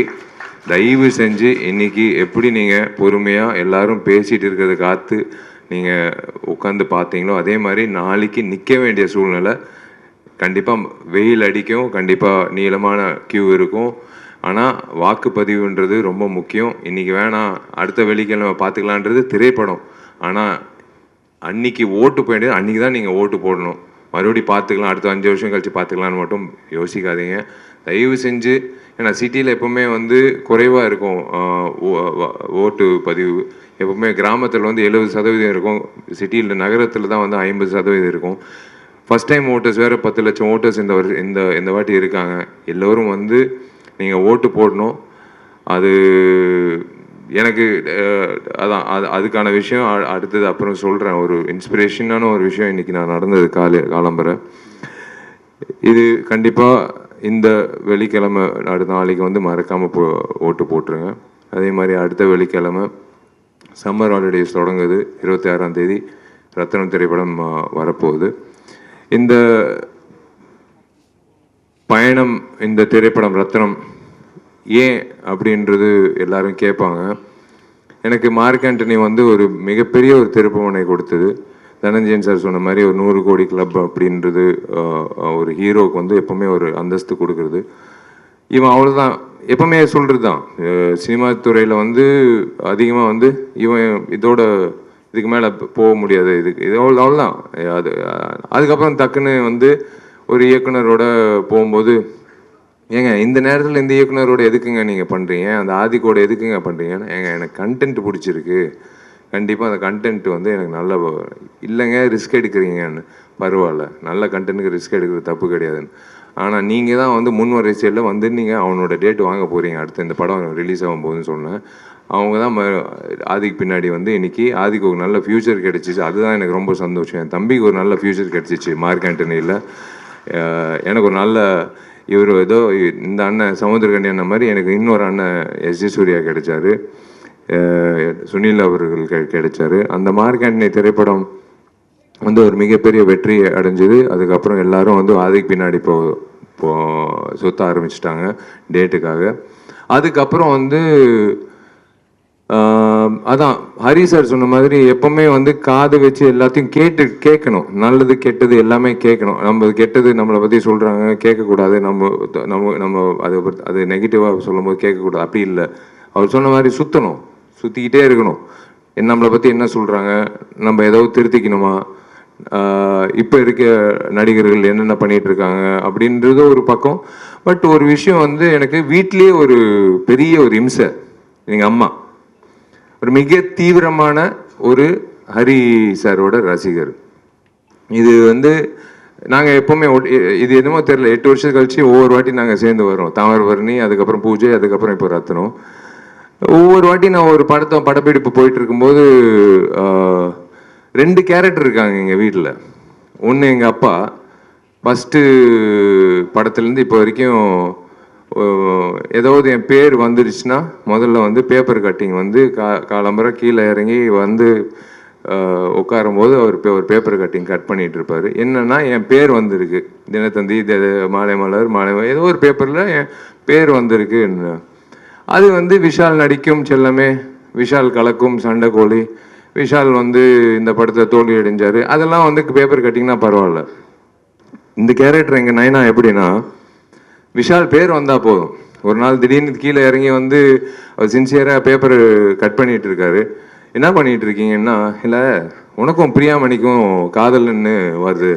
[SPEAKER 5] தயவு செஞ்சு இன்றைக்கி எப்படி நீங்கள் பொறுமையாக எல்லோரும் பேசிகிட்டு இருக்கிறத காத்து நீங்கள் உட்காந்து பார்த்தீங்களோ அதே மாதிரி நாளைக்கு நிற்க வேண்டிய சூழ்நிலை. கண்டிப்பாக வெயில் அடிக்கும், கண்டிப்பாக நீளமான க்யூ இருக்கும். ஆனால் வாக்குப்பதிவுன்றது ரொம்ப முக்கியம். இன்றைக்கி வேணாம், அடுத்த வெள்ளிக்கிழமை பார்த்துக்கலான்றது திரைப்படம். ஆனால் அன்றைக்கி ஓட்டு போய் வேண்டியது அன்றைக்கி தான் நீங்கள் ஓட்டு போடணும். மறுபடியும் பார்த்துக்கலாம், அடுத்த 5 வருஷம் கழித்து பார்த்துக்கலான்னு மட்டும் யோசிக்காதீங்க தயவு செஞ்சு. ஏன்னா சிட்டியில் எப்போவுமே வந்து குறைவாக இருக்கும் ஓட்டு பதிவு. எப்போவுமே கிராமத்தில் வந்து 70% இருக்கும், சிட்டியில் நகரத்தில் தான் வந்து 50% இருக்கும். ஃபஸ்ட் டைம் ஓட்டர்ஸ் வேறு 10 லட்சம் ஓட்டர்ஸ் இந்த வாட்டி இருக்காங்க. எல்லோரும் வந்து நீங்கள் ஓட்டு போடணும். அது எனக்கு அதான் அதுக்கான விஷயம் அடுத்தது அப்புறம் சொல்கிறேன். ஒரு இன்ஸ்பிரேஷனான ஒரு விஷயம் இன்றைக்கி நான் நடந்தது காலம்பரை. இது கண்டிப்பாக இந்த வெள்ளிக்கிழமை அடுத்த நாளைக்கு வந்து மறக்காமல் ஓட்டு போட்டுருங்க. அதே மாதிரி அடுத்த வெள்ளிக்கிழமை சம்மர் ஹாலிடேஸ் தொடங்குது. 26ஆம் தேதி ரத்னம் திரைப்படம் வரப்போகுது. இந்த பயணம், இந்த திரைப்படம் ரத்னம் ஏன் அப்படின்றது எல்லாரும் கேட்பாங்க. எனக்கு மார்க் ஆண்டனி வந்து ஒரு மிகப்பெரிய ஒரு திருப்புமுனை கொடுத்தது. தனஞ்சயன் சார் சொன்ன மாதிரி ஒரு 100 கோடி கிளப் அப்படின்றது ஒரு ஹீரோவுக்கு வந்து எப்போவுமே ஒரு அந்தஸ்து கொடுக்குறது. இவன் அவ்வளோதான் எப்போவுமே சொல்கிறது தான். சினிமா துறையில் வந்து அதிகமாக வந்து இவன் இதுக்கு மேலே போக முடியாது, இது அவ்வளோதான். அதுக்கப்புறம் டக்குன்னு வந்து ஒரு இயக்குனரோட போகும்போது ஏங்க இந்த நேரத்தில் இந்த இயக்குனரோட எதுக்குங்க நீங்கள் பண்ணுறீங்க, அந்த ஆதிக்கோட எதுக்குங்க பண்ணுறீங்கன்னா, ஏங்க எனக்கு கண்டென்ட் பிடிச்சிருக்கு, கண்டிப்பாக அந்த கண்டென்ட் வந்து எனக்கு நல்ல இல்லைங்க ரிஸ்க் எடுக்கிறீங்கன்னு, பரவாயில்ல, நல்ல கண்டென்ட்டுக்கு ரிஸ்க் எடுக்கிறது தப்பு கிடையாதுன்னு. ஆனால் நீங்கள் தான் வந்து முன் வரிசையில் வந்து நீங்கள் அவனோட டேட் வாங்க போகிறீங்க, அடுத்து இந்த படம் ரிலீஸ் ஆகும் போதுன்னு சொன்னேன். அவங்க தான் ஆதிக்கு பின்னாடி வந்து இன்னைக்கு ஆதிக்கு ஒரு நல்ல ஃப்யூச்சர் கிடச்சிச்சு. அதுதான் எனக்கு ரொம்ப சந்தோஷம். என் தம்பிக்கு ஒரு நல்ல ஃப்யூச்சர் கிடச்சிச்சு மார்க் ஆண்டனியில். எனக்கு ஒரு நல்ல இவர் ஏதோ இந்த அண்ணன் சமுத்திரகனி அண்ணன் மாதிரி எனக்கு இன்னொரு அண்ணன் எஸ்ஜி சூர்யா கிடைச்சாரு, சுனில் அவர்கள் கிடைச்சாரு. அந்த மார்க் ஆண்டனி திரைப்படம் வந்து ஒரு மிகப்பெரிய வெற்றி அடைஞ்சது. அதுக்கப்புறம் எல்லாரும் வந்து ஆதிக்கு பின்னாடி சுத்த ஆரம்பிச்சிட்டாங்க டேட்டுக்காக. அதுக்கப்புறம் வந்து அதான் ஹரி சார் சொன்ன மாதிரி எப்பவுமே வந்து காது வச்சு எல்லாத்தையும் கேட்கணும், நல்லது கெட்டது எல்லாமே கேட்கணும். நம்ம கெட்டது நம்மளை பற்றி சொல்கிறாங்க கேட்கக்கூடாது, நம்ம நம்ம நம்ம அது நெகட்டிவாக சொல்லும் போது கேட்கக்கூடாது, அப்படி இல்லை. அவர் சொன்ன மாதிரி சுற்றிக்கிட்டே இருக்கணும். நம்மளை பற்றி என்ன சொல்கிறாங்க, நம்ம ஏதாவது திருத்திக்கணுமா, இப்போ இருக்க நடிகர்கள் என்னென்ன பண்ணிட்டு இருக்காங்க அப்படின்றது ஒரு பக்கம். பட் ஒரு விஷயம் வந்து எனக்கு வீட்லேயே ஒரு பெரிய ஒரு இம்சை. எங்கள் அம்மா ஒரு மிக தீவிரமான ஒரு ஹரி சாரோட ரசிகர். இது வந்து நாங்கள் எப்போவுமே இது என்னமோ தெரியல, 8 வருஷம் கழிச்சு ஒவ்வொரு வாட்டி நாங்கள் சேர்ந்து வரோம். தாமிரபரணி, அதுக்கப்புறம் பூஜை, அதுக்கப்புறம் இப்போ ரத்னம். ஒவ்வொரு வாட்டி நான் ஒரு படப்பிடிப்பு போயிட்டு இருக்கும்போது 2 கேரக்டர் இருக்காங்க எங்கள் வீட்டில். ஒன்று எங்கள் அப்பா, ஃபஸ்ட்டு படத்துலேருந்து இப்போ வரைக்கும் ஏதாவது என் பேர் வந்துருச்சுன்னா முதல்ல வந்து பேப்பர் கட்டிங் வந்து காலம்பரை கீழே இறங்கி வந்து உட்காரும் போது அவர் ஒரு பேப்பர் கட்டிங் கட் பண்ணிட்டு இருப்பார். என்னன்னா என் பேர் வந்திருக்கு, தினத்தந்தி, மாலை மலர், ஏதோ ஒரு பேப்பரில் என் பேர் வந்திருக்கு. அது வந்து விஷால் நடிக்கும் செல்லமே, விஷால் கலக்கும் சண்டைக்கோழி, விஷால் வந்து இந்த படத்தை தோல்வி அடைஞ்சார், அதெல்லாம் வந்து பேப்பர் கட்டிங்னா பரவாயில்ல. இந்த கேரக்டர் எங்கள் நயனா எப்படின்னா, விஷால் பேர் வந்தால் போதும், ஒரு நாள் திடீர்னு கீழே இறங்கி வந்து அவர் சின்சியராக பேப்பர் கட் பண்ணிட்டு இருக்காரு. என்ன பண்ணிட்டு இருக்கீங்கன்னா, இல்லை உனக்கும் பிரியாமணிக்கும் காதல்னு வருது,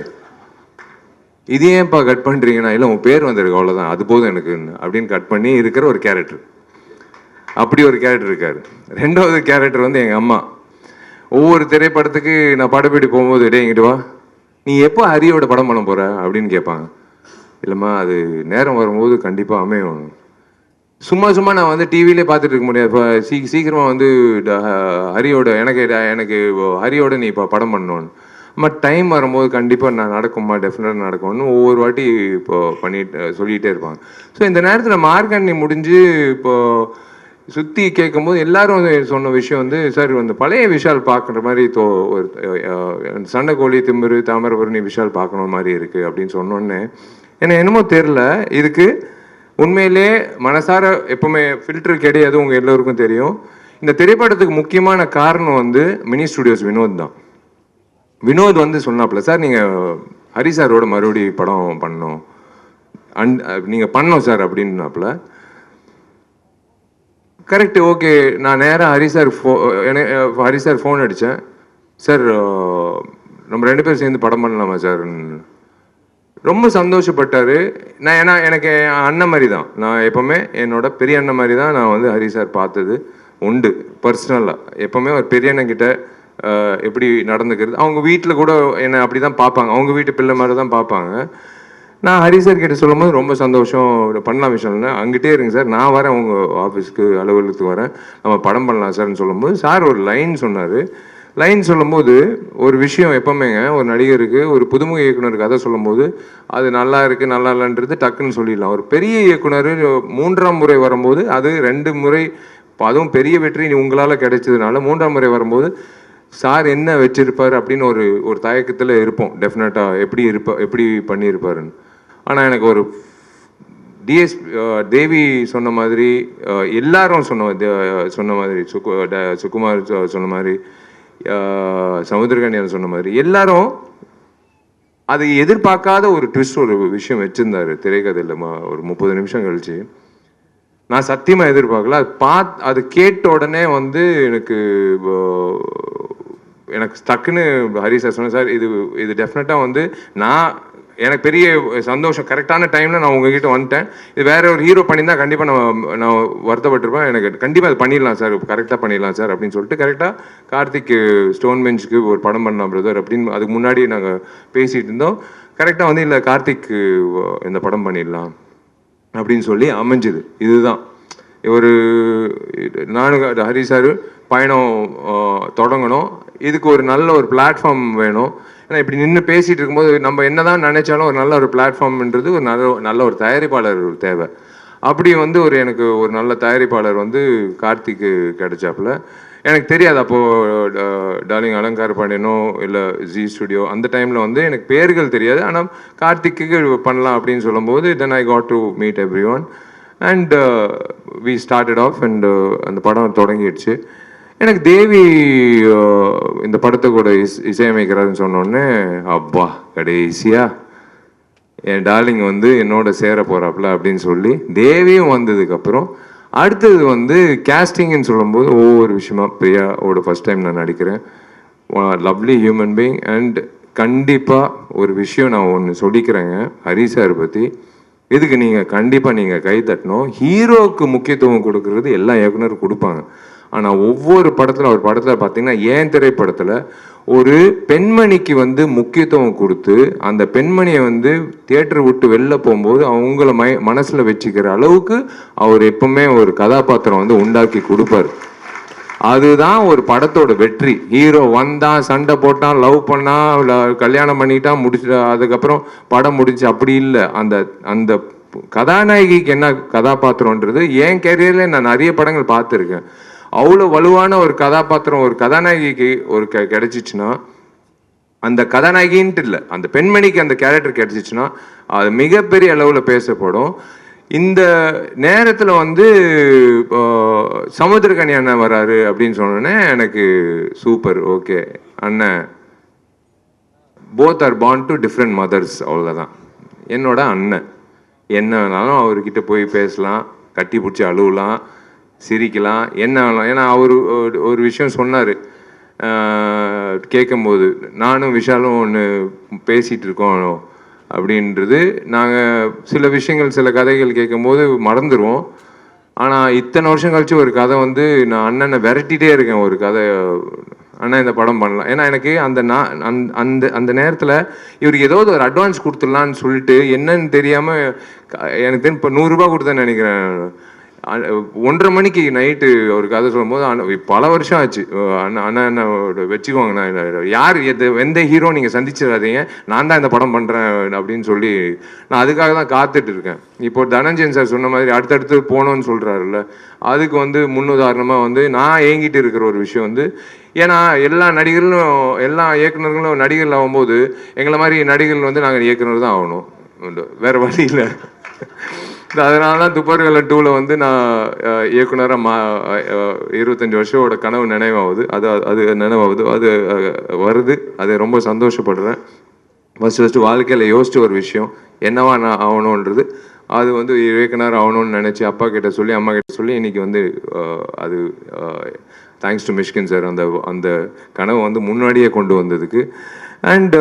[SPEAKER 5] இது ஏன்ப்பா கட் பண்ணுறீங்கன்னா, இல்லை உன் பேர் வந்திருக்கு அவ்வளோதான், அது போதும் எனக்கு அப்படின்னு கட் பண்ணி இருக்கிற ஒரு கேரக்டர். அப்படி ஒரு கேரக்டர் இருக்காரு. 2வது கேரக்டர் வந்து எங்கள் அம்மா. ஒவ்வொரு திரைப்படத்துக்கு நான் படப்பிடி போகும்போது, டே இங்கிட்டு வா, நீ எப்போ ஹரியோட படம் பண்ண போகிற அப்படின்னு கேட்பாங்க. இல்லைம்மா அது நேரம் வரும்போது கண்டிப்பாக அமையும். சும்மா நான் வந்து டிவிலே பார்த்துட்டு இருக்க முடியாது. இப்போ சீக்கிரமாக வந்து ஹரியோட எனக்கு ஹரியோட நீ இப்போ படம் பண்ணணும்னு. அம்மா டைம் வரும்போது கண்டிப்பாக நான் நடக்கும்மா, டெஃபினட்டாக நடக்கும்னு ஒவ்வொரு வாட்டி இப்போ சொல்லிகிட்டே இருப்பாங்க. ஸோ இந்த நேரத்தில் மார்க் ஆண்டனி முடிஞ்சு இப்போது சுற்றி கேட்கும்போது எல்லாரும் சொன்ன விஷயம் வந்து, சார் வந்து பழைய விஷால் பார்க்குற மாதிரி ஒரு சண்டைக்கோழி, திமிரு, தாமிரபரணி விஷால் பார்க்கணும் மாதிரி இருக்குது அப்படின்னு சொன்னோன்னே எனக்கு என்னமோ தெரில. இதுக்கு உண்மையிலே மனசார எப்பவுமே ஃபில்டர் கிடையாது, உங்கள் எல்லோருக்கும் தெரியும். இந்த திரைப்படத்துக்கு முக்கியமான காரணம் வந்து மினி ஸ்டுடியோஸ் வினோத் தான். வினோத் வந்து சொன்னாப்புல, சார் நீங்கள் ஹரி சாரோட மறுபடி படம் பண்ணணும், நீங்கள் பண்ணோம் சார் அப்படின்னாப்புல. Correct, okay. நான் நேராக ஹரி சார் ஃபோன் அடித்தேன். சார் நம்ம 2 பேரும் சேர்ந்து படம் பண்ணலாமா சார்? ரொம்ப சந்தோஷப்பட்டார். ஏன்னா எனக்கு அண்ணன் மாதிரி தான், நான் எப்போவுமே என்னோட பெரிய அண்ணன் மாதிரி தான் நான் வந்து ஹரி சார் பார்த்தது உண்டு பர்சனலாக. எப்போவுமே ஒரு பெரிய அண்ணன்கிட்ட எப்படி நடந்துக்கிறது, அவங்க வீட்டில் கூட என்னை அப்படி தான் பார்ப்பாங்க, அவங்க வீட்டு பிள்ளை மாதிரி தான் பார்ப்பாங்க. நான் ஹரி சார் கிட்ட சொல்லும் போது ரொம்ப சந்தோஷம், பண்ணலாம் விஷயம்னா அங்கிட்டே இருங்க சார், நான் வரேன் உங்கள் ஆஃபீஸ்க்கு, அலுவலகத்துக்கு வரேன், நம்ம படம் பண்ணலாம் சார்னு சொல்லும்போது சார் ஒரு லைன் சொன்னார். லைன் சொல்லும்போது ஒரு விஷயம் எப்போவுமேங்க ஒரு நடிகருக்கு, ஒரு புதுமுக இயக்குனருக்கு கதை சொல்லும்போது அது நல்லா இருக்குது நல்லா இல்லைன்றது டக்குன்னு சொல்லிடலாம். ஒரு பெரிய இயக்குனர் 3ஆம் முறை வரும்போது, அது 2 முறை அதுவும் பெரிய வெற்றி உங்களால் கிடைச்சதுனால 3ஆம் முறை வரும்போது சார் என்ன வச்சிருப்பார் அப்படின்னு ஒரு தயக்கத்தில் இருப்போம் டெஃபினட்டாக, எப்படி பண்ணியிருப்பாருன்னு. ஆனால் எனக்கு ஒரு தேவி சொன்ன மாதிரி, எல்லாரும் சொன்ன மாதிரி, சுகுமார் சொன்ன மாதிரி, சமுத்திரகனியன் சொன்ன மாதிரி, எல்லாரும் அது எதிர்பார்க்காத ஒரு ட்விஸ்ட், ஒரு விஷயம் வச்சிருந்தாரு திரைக்கதையில். ஒரு 30 நிமிஷம் கழிச்சு நான் சத்தியமாக எதிர்பார்க்கல. அது கேட்ட உடனே வந்து எனக்கு டக்குன்னு ஹரி சார் சொன்னேன், சார் இது டெஃபினட்டாக வந்து நான் எனக்கு பெரிய சந்தோஷம். கரெக்டான டைமில் நான் உங்ககிட்ட வந்துட்டேன். இது வேற ஒரு ஹீரோ பண்ணியிருந்தா கண்டிப்பாக நான் வருத்தப்பட்டிருப்பேன். எனக்கு கண்டிப்பாக அது பண்ணிடலாம் சார், கரெக்டாக பண்ணிடலாம் சார் அப்படின்னு சொல்லிட்டு கரெக்டாக கார்த்திக் ஸ்டோன் பெஞ்சுக்கு ஒரு படம் பண்ணலாம் பிரதர் அப்படின்னு அதுக்கு முன்னாடி நாங்கள் பேசிகிட்டு இருந்தோம். கரெக்டாக வந்து இல்லை கார்த்திக் இந்த படம் பண்ணிடலாம் அப்படின்னு சொல்லி அமைஞ்சுது. இதுதான் ஒரு நானும் ஹரி சார் பயணம் தொடங்கணும். இதுக்கு ஒரு நல்ல ஒரு பிளாட்ஃபார்ம் வேணும். ஏன்னா இப்படி நின்று பேசிகிட்டு இருக்கும்போது நம்ம என்னதான் நினைச்சாலும் ஒரு நல்ல ஒரு பிளாட்ஃபார்ம்ன்றது ஒரு நல்ல ஒரு தயாரிப்பாளர் தேவை. அப்படி வந்து எனக்கு ஒரு நல்ல தயாரிப்பாளர் வந்து கார்த்திக்கு கிடைச்சாப்புல. எனக்கு தெரியாது அப்போது டார்லிங் அலங்கார பாண்டியனோ இல்லை ஜி ஸ்டுடியோ அந்த டைமில் வந்து எனக்கு பேர்கள் தெரியாது. ஆனால் கார்த்திக்கு பண்ணலாம் அப்படின்னு சொல்லும்போது then I got to meet everyone and we started off and அந்த படம் தொடங்கிடுச்சு. எனக்கு தேவி இந்த படத்தை கூட இசையமைக்கிறாருன்னு சொன்னோடனே அப்பா கடைசியா என் டார்லிங் வந்து என்னோட சேர போறாப்புல அப்படின்னு சொல்லி தேவியும் வந்ததுக்கப்புறம் அடுத்தது வந்து கேஸ்டிங்னு சொல்லும்போது ஒவ்வொரு விஷயமா பிரியாவோட ஃபர்ஸ்ட் டைம் நான் நடிக்கிறேன். லவ்லி ஹியூமன் பீயிங் அண்ட் கண்டிப்பாக ஒரு விஷயம் நான் ஒன்று சொல்லிக்கிறேங்க ஹரி சார் பற்றி. இதுக்கு நீங்கள் கண்டிப்பாக நீங்கள் கை தட்டணும். ஹீரோவுக்கு முக்கியத்துவம் கொடுக்கறது எல்லா இயக்குனரும் கொடுப்பாங்க. ஆனால் ஒவ்வொரு படத்தில் ஒரு படத்தில் பார்த்தீங்கன்னா ஏன் திரைப்படத்தில் ஒரு பெண்மணிக்கு வந்து முக்கியத்துவம் கொடுத்து அந்த பெண்மணியை வந்து தியேட்டர் விட்டு வெளில போகும்போது அவங்கள மனசில் வச்சுக்கிற அளவுக்கு அவர் எப்பவுமே ஒரு கதாபாத்திரம் வந்து உண்டாக்கி கொடுப்பார். அதுதான் ஒரு படத்தோட வெற்றி. ஹீரோ வந்தான், சண்டை போட்டான், லவ் பண்ணான், கல்யாணம் பண்ணிட்டான், முடிச்சுட்டா, அதுக்கப்புறம் படம் முடிச்சு அப்படி இல்லை. அந்த அந்த கதாநாயகிக்கு என்ன கதாபாத்திரம்ன்றது என் கேரியரில் நான் நிறைய படங்கள் பார்த்துருக்கேன். அவ்வளோ வலுவான ஒரு கதாபாத்திரம் ஒரு கதாநாயகிக்கு ஒரு கிடைச்சிச்சுன்னா, அந்த கதாநாயகின்ட்டு இல்லை அந்த பெண்மணிக்கு அந்த கேரக்டர் கிடைச்சிச்சுன்னா அது மிகப்பெரிய அளவில் பேசப்படும். இந்த நேரத்தில் வந்து சமுத்திரக்கனி அண்ணன் வராரு அப்படின்னு சொன்னோன்னே எனக்கு சூப்பர், ஓகே அண்ணன் both are born to different mothers, அவ்வளோதான். என்னோட அண்ணன் என்ன வேணாலும் அவர்கிட்ட போய் பேசலாம், கட்டி பிடிச்சி அழுவலாம், சிரிக்கலாம், என்ன வேணாலும். ஏன்னா அவர் ஒரு விஷயம் சொன்னார் கேட்கும்போது, நானும் விஷாலும் ஒன்று பேசிகிட்டு இருக்கோம் அப்படின்றது. நாங்கள் சில விஷயங்கள் சில கதைகள் கேட்கும்போது மறந்துடுவோம். ஆனால் இத்தனை வருஷம் கழிச்சு ஒரு கதை வந்து நான் அண்ணனை விரட்டிகிட்டே இருக்கேன் ஒரு கதை, அண்ணன் இந்த படம் பண்ணலாம். ஏன்னா எனக்கு அந்த அந்த நேரத்தில் இவருக்கு ஏதாவது ஒரு அட்வான்ஸ் கொடுத்துடலான்னு சொல்லிட்டு என்னன்னு தெரியாமல் எனக்கு தெரியும் இப்போ 100 ரூபா கொடுத்தேன்னு நினைக்கிறேன். 1:30 மணிக்கு நைட்டு ஒரு கதை சொல்லும்போது பல வருஷம் ஆச்சு. அண்ணன் வச்சுக்கோங்க, நான் யார் எந்த ஹீரோ நீங்கள் சந்திச்சிடாதீங்க, நான் தான் இந்த படம் பண்ணுறேன் அப்படின்னு சொல்லி நான் அதுக்காக தான் காத்துட்டு இருக்கேன். இப்போ தனஞ்சயன் சார் சொன்ன மாதிரி அடுத்தடுத்து போகணும்னு சொல்கிறாருல்ல, அதுக்கு வந்து முன்னுதாரணமாக வந்து நான் ஏங்கிட்டு இருக்கிற ஒரு விஷயம் வந்து, ஏன்னா எல்லா நடிகர்களும் எல்லா இயக்குநர்களும் நடிகர்கள் ஆகும்போது எங்களை மாதிரி நடிகர்கள் வந்து நாங்கள் இயக்குனர் தான் ஆகணும், வேறு வழி இல்லை. அதனால தான் துப்பாக்கிகள் 2ல் வந்து நான் இயக்குனராக 25 வருஷோட கனவு நினைவாகுது. அது நினைவாகுது, அது வருது, அது ரொம்ப சந்தோஷப்படுறேன். ஃபஸ்ட்டு வாழ்க்கையில் யோசிச்ச ஒரு விஷயம் என்னவா நான் ஆகணுன்றது, அது வந்து இயக்குனர் ஆகணும்னு நினச்சி அப்பா கிட்ட சொல்லி அம்மா கிட்ட சொல்லி இன்றைக்கி வந்து அது தேங்க்ஸ் டு மிஷ்கின் சார் அந்த கனவை வந்து முன்னாடியே கொண்டு வந்ததுக்கு. அண்ட்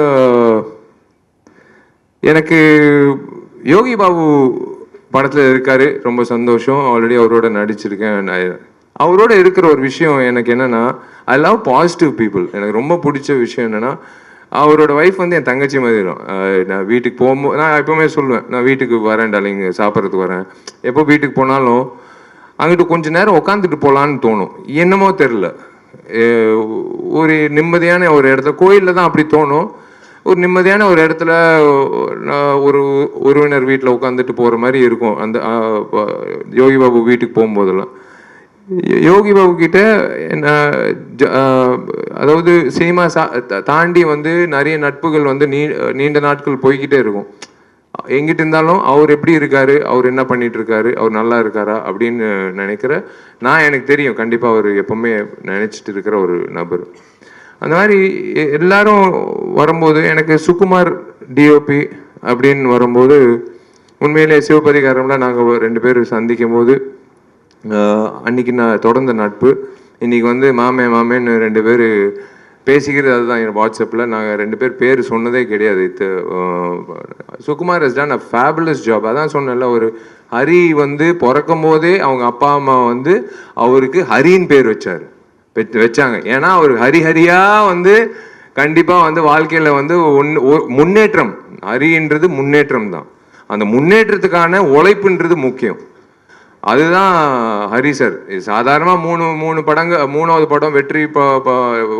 [SPEAKER 5] எனக்கு யோகி பாபு படத்தில் இருக்காரு, ரொம்ப சந்தோஷம். ஆல்ரெடி அவரோட நடிச்சிருக்கேன். அவரோட இருக்கிற ஒரு விஷயம் எனக்கு என்னென்னா, ஐ லவ் பாசிட்டிவ் பீப்புள். எனக்கு ரொம்ப பிடிச்ச விஷயம் என்னென்னா, அவரோட ஒய்ஃப் வந்து என் தங்கச்சி மாதிரி தான். நான் வீட்டுக்கு போகும்போது நான் எப்போவுமே சொல்லுவேன், நான் வீட்டுக்கு வரேன் டார்லிங், சாப்பிட்றதுக்கு வரேன். எப்போ வீட்டுக்கு போனாலும் அங்கிட்டு கொஞ்சம் நேரம் உட்காந்துட்டு போகலான்னு தோணும். என்னமோ தெரில, ஒரு நிம்மதியான ஒரு இடத்துல, கோயிலில் தான் அப்படி தோணும். ஒரு நிம்மதியான ஒரு இடத்துல ஒரு உறவினர் வீட்டில் உட்காந்துட்டு போகிற மாதிரி இருக்கும். அந்த யோகி பாபு வீட்டுக்கு போகும்போதெல்லாம் யோகி பாபு கிட்ட அதாவது சினிமா தாண்டி வந்து நிறைய நட்புகள் வந்து நீண்ட நாட்கள் போய்கிட்டே இருக்கும். எங்கிட்ட இருந்தாலும் அவர் எப்படி இருக்காரு, அவர் என்ன பண்ணிட்டு இருக்காரு, அவர் நல்லா இருக்காரா அப்படின்னு நினைக்கிற நான், எனக்கு தெரியும் கண்டிப்பாக அவர் எப்பவுமே நினைச்சிட்டு இருக்கிற ஒரு நபர். அந்த மாதிரி எல்லாரும் வரும்போது எனக்கு சுகுமார் டிஓபி அப்படின்னு வரும்போது உண்மையிலே சிவபரிகாரம்லாம் நாங்கள் 2 பேர் சந்திக்கும் போது அன்னைக்கு நான் தொடர்ந்த நட்பு. இன்னைக்கு வந்து மாமேன்னு 2 பேர் பேசிக்கிறது அதுதான். என் வாட்ஸ்அப்பில் நாங்கள் 2 பேர் சொன்னதே கிடையாது. Sukumar has done a fabulous job. அதான் சொன்னேன்ல, ஒரு ஹரி வந்து பிறக்கும் போதே அவங்க அப்பா அம்மா வந்து அவருக்கு ஹரின்னு பேர் வச்சாங்க. ஏன்னா அவர் ஹரியாக வந்து கண்டிப்பாக வந்து வாழ்க்கையில் வந்து முன்னேற்றம், ஹரின்றது முன்னேற்றம் தான். அந்த முன்னேற்றத்துக்கான உழைப்புன்றது முக்கியம். அதுதான் ஹரி சார். சாதாரணமாக மூணு படங்கள், 3வது படம் வெற்றி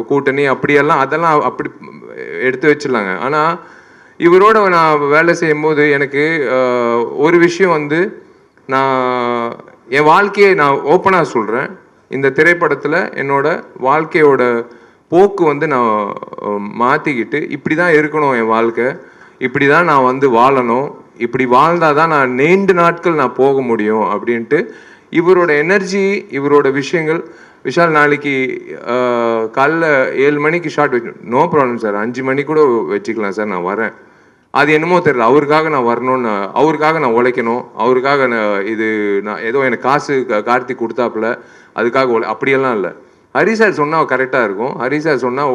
[SPEAKER 5] கூட்டணி அப்படியெல்லாம் அதெல்லாம் அப்படி எடுத்து வச்சிடலாங்க. ஆனால் இவரோட நான் வேலை செய்யும்போது எனக்கு ஒரு விஷயம் வந்து, நான் என் வாழ்க்கையை நான் ஓப்பனாக சொல்கிறேன். இந்த திரைப்படத்தில் என்னோட வாழ்க்கையோட போக்கு வந்து நான் மாற்றிக்கிட்டு, இப்படி தான் இருக்கணும் என் வாழ்க்கை, இப்படி தான் நான் வந்து வாழணும், இப்படி வாழ்ந்தால் தான் நான் நீண்ட நாட்கள் நான் போக முடியும் அப்படின்ட்டு இவரோட எனர்ஜி, இவரோட விஷயங்கள். விஷால் நாளைக்கு காலைல 7 மணிக்கு ஷார்ட் வைக்கணும். நோ ப்ராப்ளம் சார், 5 மணி கூட வச்சுக்கலாம் சார், நான் வரேன். அது என்னமோ தெரியல, அவருக்காக நான் வரணும்னு, அவருக்காக நான் உழைக்கணும், அவருக்காக நான் ஏதோ எனக்கு காசு கார்த்திக் கொடுத்தாப்புல அதுக்காக அப்படியெல்லாம் இல்லை. ஹரி சார் சொன்னால் கரெக்டாக இருக்கும். ஹரி சார் சொன்னால்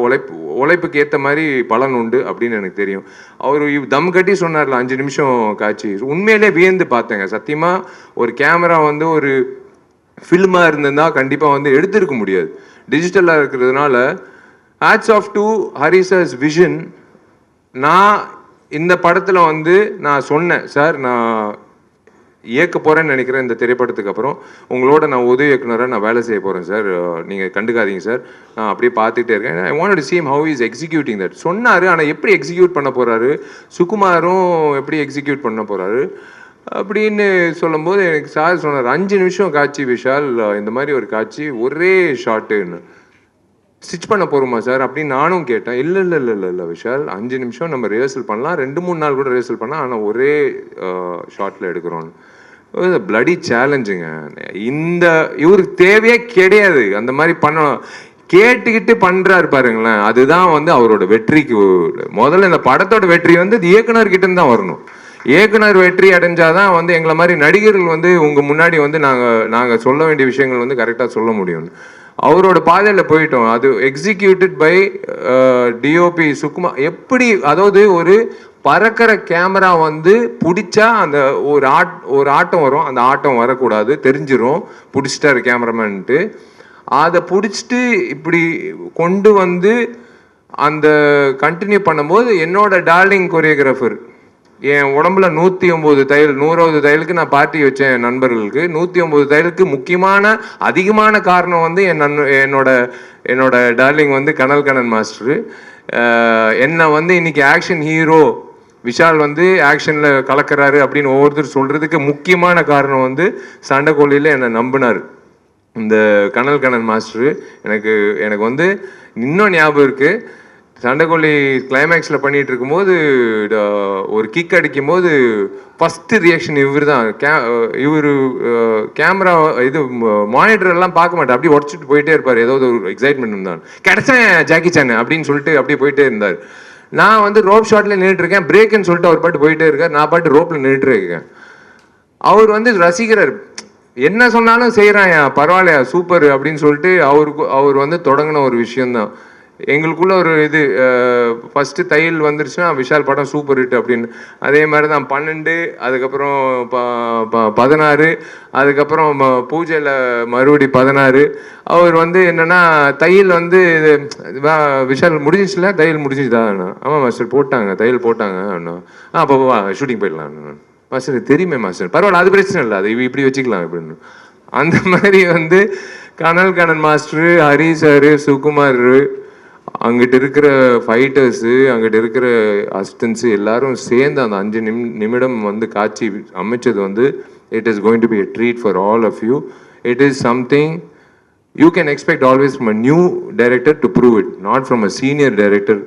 [SPEAKER 5] உழைப்புக்கு ஏற்ற மாதிரி பலன் உண்டு அப்படின்னு எனக்கு தெரியும். அவர் தம் கட்டி சொன்னார்ல 5 நிமிஷம் காட்சி, உண்மையிலே வியந்து பார்த்தேங்க. சத்தியமாக ஒரு கேமரா வந்து ஒரு ஃபில்மாக இருந்ததுன்னா கண்டிப்பாக வந்து எடுத்திருக்க முடியாது. டிஜிட்டலாக இருக்கிறதுனால hats off to Hari sir's vision. நான் இந்த படத்தில் வந்து நான் சொன்னேன், சார் நான் இயக்க போகிறேன்னு நினைக்கிறேன். இந்த திரைப்படத்துக்கு அப்புறம் உங்களோட நான் உதவி இயக்குனராக நான் வேலை செய்ய போகிறேன் சார், நீங்கள் கண்டுக்காதீங்க சார், நான் அப்படியே பார்த்துக்கிட்டே இருக்கேன். I want to see how he is executing that சொன்னார். ஆனால் எப்படி எக்ஸிக்யூட் பண்ண போகிறாரு, சுகுமாரும் எப்படி எக்ஸிக்யூட் பண்ண போகிறாரு அப்படின்னு சொல்லும்போது எனக்கு சார் சொன்னார், 5 நிமிஷம் காட்சி விஷால், இந்த மாதிரி ஒரு காட்சி ஒரே ஷாட்டுன்னு ஸ்டிச் பண்ண போகிறோமா சார் அப்படின்னு நானும் கேட்டேன். இல்லை விஷால், 5 நிமிஷம் நம்ம ரிஹர்சல் பண்ணலாம், 2-3 நாள் கூட ரிஹர்சல் பண்ணலாம், ஆனால் ஒரே ஷார்ட்டில் எடுக்கிறோன்னு. பிளடி சேலஞ்சுங்க. இவருக்கு தேவையே கிடையாது அந்த மாதிரி பண்ணணும். கேட்டுக்கிட்டு பண்ணுறாரு பாருங்களேன், அதுதான் வந்து அவரோட வெற்றிக்கு. முதல்ல இந்த படத்தோட வெற்றி வந்து இயக்குனர்கிட்ட தான் வரணும். இயக்குனர் வெற்றி அடைஞ்சாதான் வந்து எங்களை மாதிரி நடிகர்கள் வந்து உங்கள் முன்னாடி வந்து நாங்கள் சொல்ல வேண்டிய விஷயங்கள் வந்து கரெக்டாக சொல்ல முடியும். அவரோட பாதையில் போயிட்டோம். அது எக்ஸிக்யூட்டட் பை டிஓபி சுகுமார். எப்படி, அதாவது ஒரு பறக்கிற கேமரா வந்து பிடிச்சா அந்த ஒரு ஆட்டம் வரும், அந்த ஆட்டம் வரக்கூடாது, தெரிஞ்சிடும் பிடிச்சிட்டாரு கேமராமேன்ட்டு. அதை பிடிச்சிட்டு இப்படி கொண்டு வந்து அந்த கண்டினியூ பண்ணும்போது என்னோட டார்லிங் கொரியோகிராஃபர், என் உடம்புல 109 தையல், 100வது தையலுக்கு நான் பார்ட்டி வச்சேன் என் நண்பர்களுக்கு. 109 தையலுக்கு அதிகமான காரணம் வந்து என்னோட டார்லிங் வந்து கனல் மாஸ்டரு. என்னை வந்து இன்னைக்கு ஆக்ஷன் ஹீரோ விஷால் வந்து ஆக்ஷனில் கலக்கிறாரு அப்படின்னு ஒவ்வொருத்தர் சொல்கிறதுக்கு முக்கியமான காரணம் வந்து சண்டைக்கோழியில் என்னை நம்பினார் இந்த கனல் மாஸ்டரு. எனக்கு வந்து இன்னும் ஞாபகம் இருக்குது, சண்டைக்கோழி கிளைமேக்ஸில் பண்ணிகிட்டு இருக்கும்போது ஒரு கிக் அடிக்கும்போது ஃபஸ்ட்டு ரியாக்ஷன் இவர் தான். இவர் கேமரா இது மானிட்டர் எல்லாம் பார்க்க மாட்டார், அப்படியே உடச்சிட்டு போயிட்டே இருப்பார். ஏதாவது ஒரு எக்ஸைட்மெண்ட் இருந்தால் கிடைச்சேன் ஜாக்கி சான் அப்படின்னு சொல்லிட்டு அப்படியே போயிட்டே இருந்தார். நான் வந்து ரோப் ஷாட்டில் நின்றுட்டுருக்கேன், பிரேக்குன்னு சொல்லிட்டு அவர் பாட்டு போயிட்டே இருக்கார், நான் பாட்டு ரோப்பில் நின்றுட்டு இருக்கேன். அவர் வந்து ரசிக்கிறார், என்ன சொன்னாலும் செய்கிறாயா, பரவாயில்லையா, சூப்பர் அப்படின்னு சொல்லிட்டு அவர் வந்து தொடங்கின ஒரு விஷயந்தான். எங்களுக்குள்ள ஒரு இது, ஃபஸ்ட்டு தையல் வந்துருச்சுன்னா விஷால் படம் சூப்பர் ஹிட் அப்படின்னு. அதே மாதிரி தான் 12, அதுக்கப்புறம் 16, அதுக்கப்புறம் பூஜையில் மறுபடி 16. அவர் வந்து என்னென்னா தையல் வந்து விஷால் முடிஞ்சிச்சுல, தையல் முடிஞ்சிச்சுதான். ஆமாம் மாஸ்டர் போட்டாங்க, தையல் போட்டாங்க அப்படின்னா. அப்போ ஷூட்டிங் போயிடலாம் மாஸ்டர், தெரியுமே மாஸ்டர், பரவாயில்ல, அது பிரச்சனை இல்லை, அது இப்படி வச்சுக்கலாம் அப்படின்னு. அந்த மாதிரி வந்து கனல் மாஸ்டரு, ஹரி சாரு, சுகுமார், அங்கிட்டு இருக்கிற ஃபைட்டர்ஸு, அங்கிட்டு இருக்கிற அசிஸ்டன்ஸு எல்லாரும் சேர்ந்து அந்த 5 நிமிடம் வந்து காட்சி அமைச்சது வந்து it is going to be a treat for all of you. It is something you can expect always from a new director to prove it, not from a senior director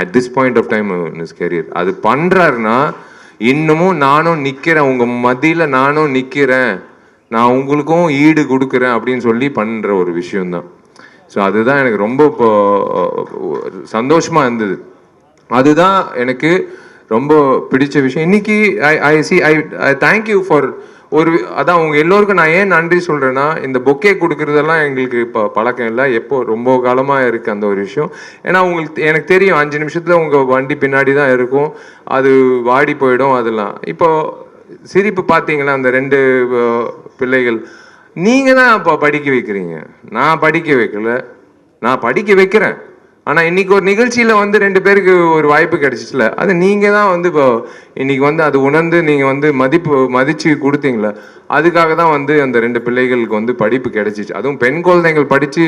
[SPEAKER 5] at this point of time in his career. அது பண்ணுறாருன்னா இன்னமும் நானும் நிற்கிறேன், உங்கள் மத்தியில் நானும் நிற்கிறேன், நான் உங்களுக்கும் ஈடு கொடுக்குறேன் அப்படின்னு சொல்லி பண்ணுற ஒரு விஷயம்தான். ஸோ அதுதான் எனக்கு ரொம்ப சந்தோஷமாக இருந்தது. அதுதான் எனக்கு ரொம்ப பிடிச்ச விஷயம். இன்னைக்கு ஐ தேங்க் யூ ஃபார் அதான் உங்க எல்லோருக்கும் நான் ஏன் நன்றி சொல்றேன்னா, இந்த பொக்கே கொடுக்கறதெல்லாம் எங்களுக்கு இப்போ பழக்கம் இல்லை, எப்போ ரொம்ப காலமா இருக்கு அந்த ஒரு விஷயம். ஏன்னா உங்களுக்கு எனக்கு தெரியும் 5 நிமிஷத்துல உங்க வண்டி பின்னாடி தான் இருக்கும், அது வாடி போயிடும் அதெல்லாம். இப்போ சிரிப்பு பார்த்தீங்களா அந்த 2 பிள்ளைகள், நீங்க தான் இப்போ படிக்க வைக்கிறீங்க, நான் படிக்க வைக்கல, நான் படிக்க வைக்கிறேன். ஆனால் இன்னைக்கு ஒரு நிகழ்ச்சியில் வந்து 2 பேருக்கு ஒரு வாய்ப்பு கிடைச்சிச்சுல, அது நீங்கள் தான் வந்து இப்போ இன்னைக்கு வந்து அது உணர்ந்து நீங்கள் வந்து மதித்து கொடுத்தீங்களே, அதுக்காக தான் வந்து அந்த 2 பிள்ளைகளுக்கு வந்து படிப்பு கிடைச்சிச்சு. அதுவும் பெண் குழந்தைகள் படித்து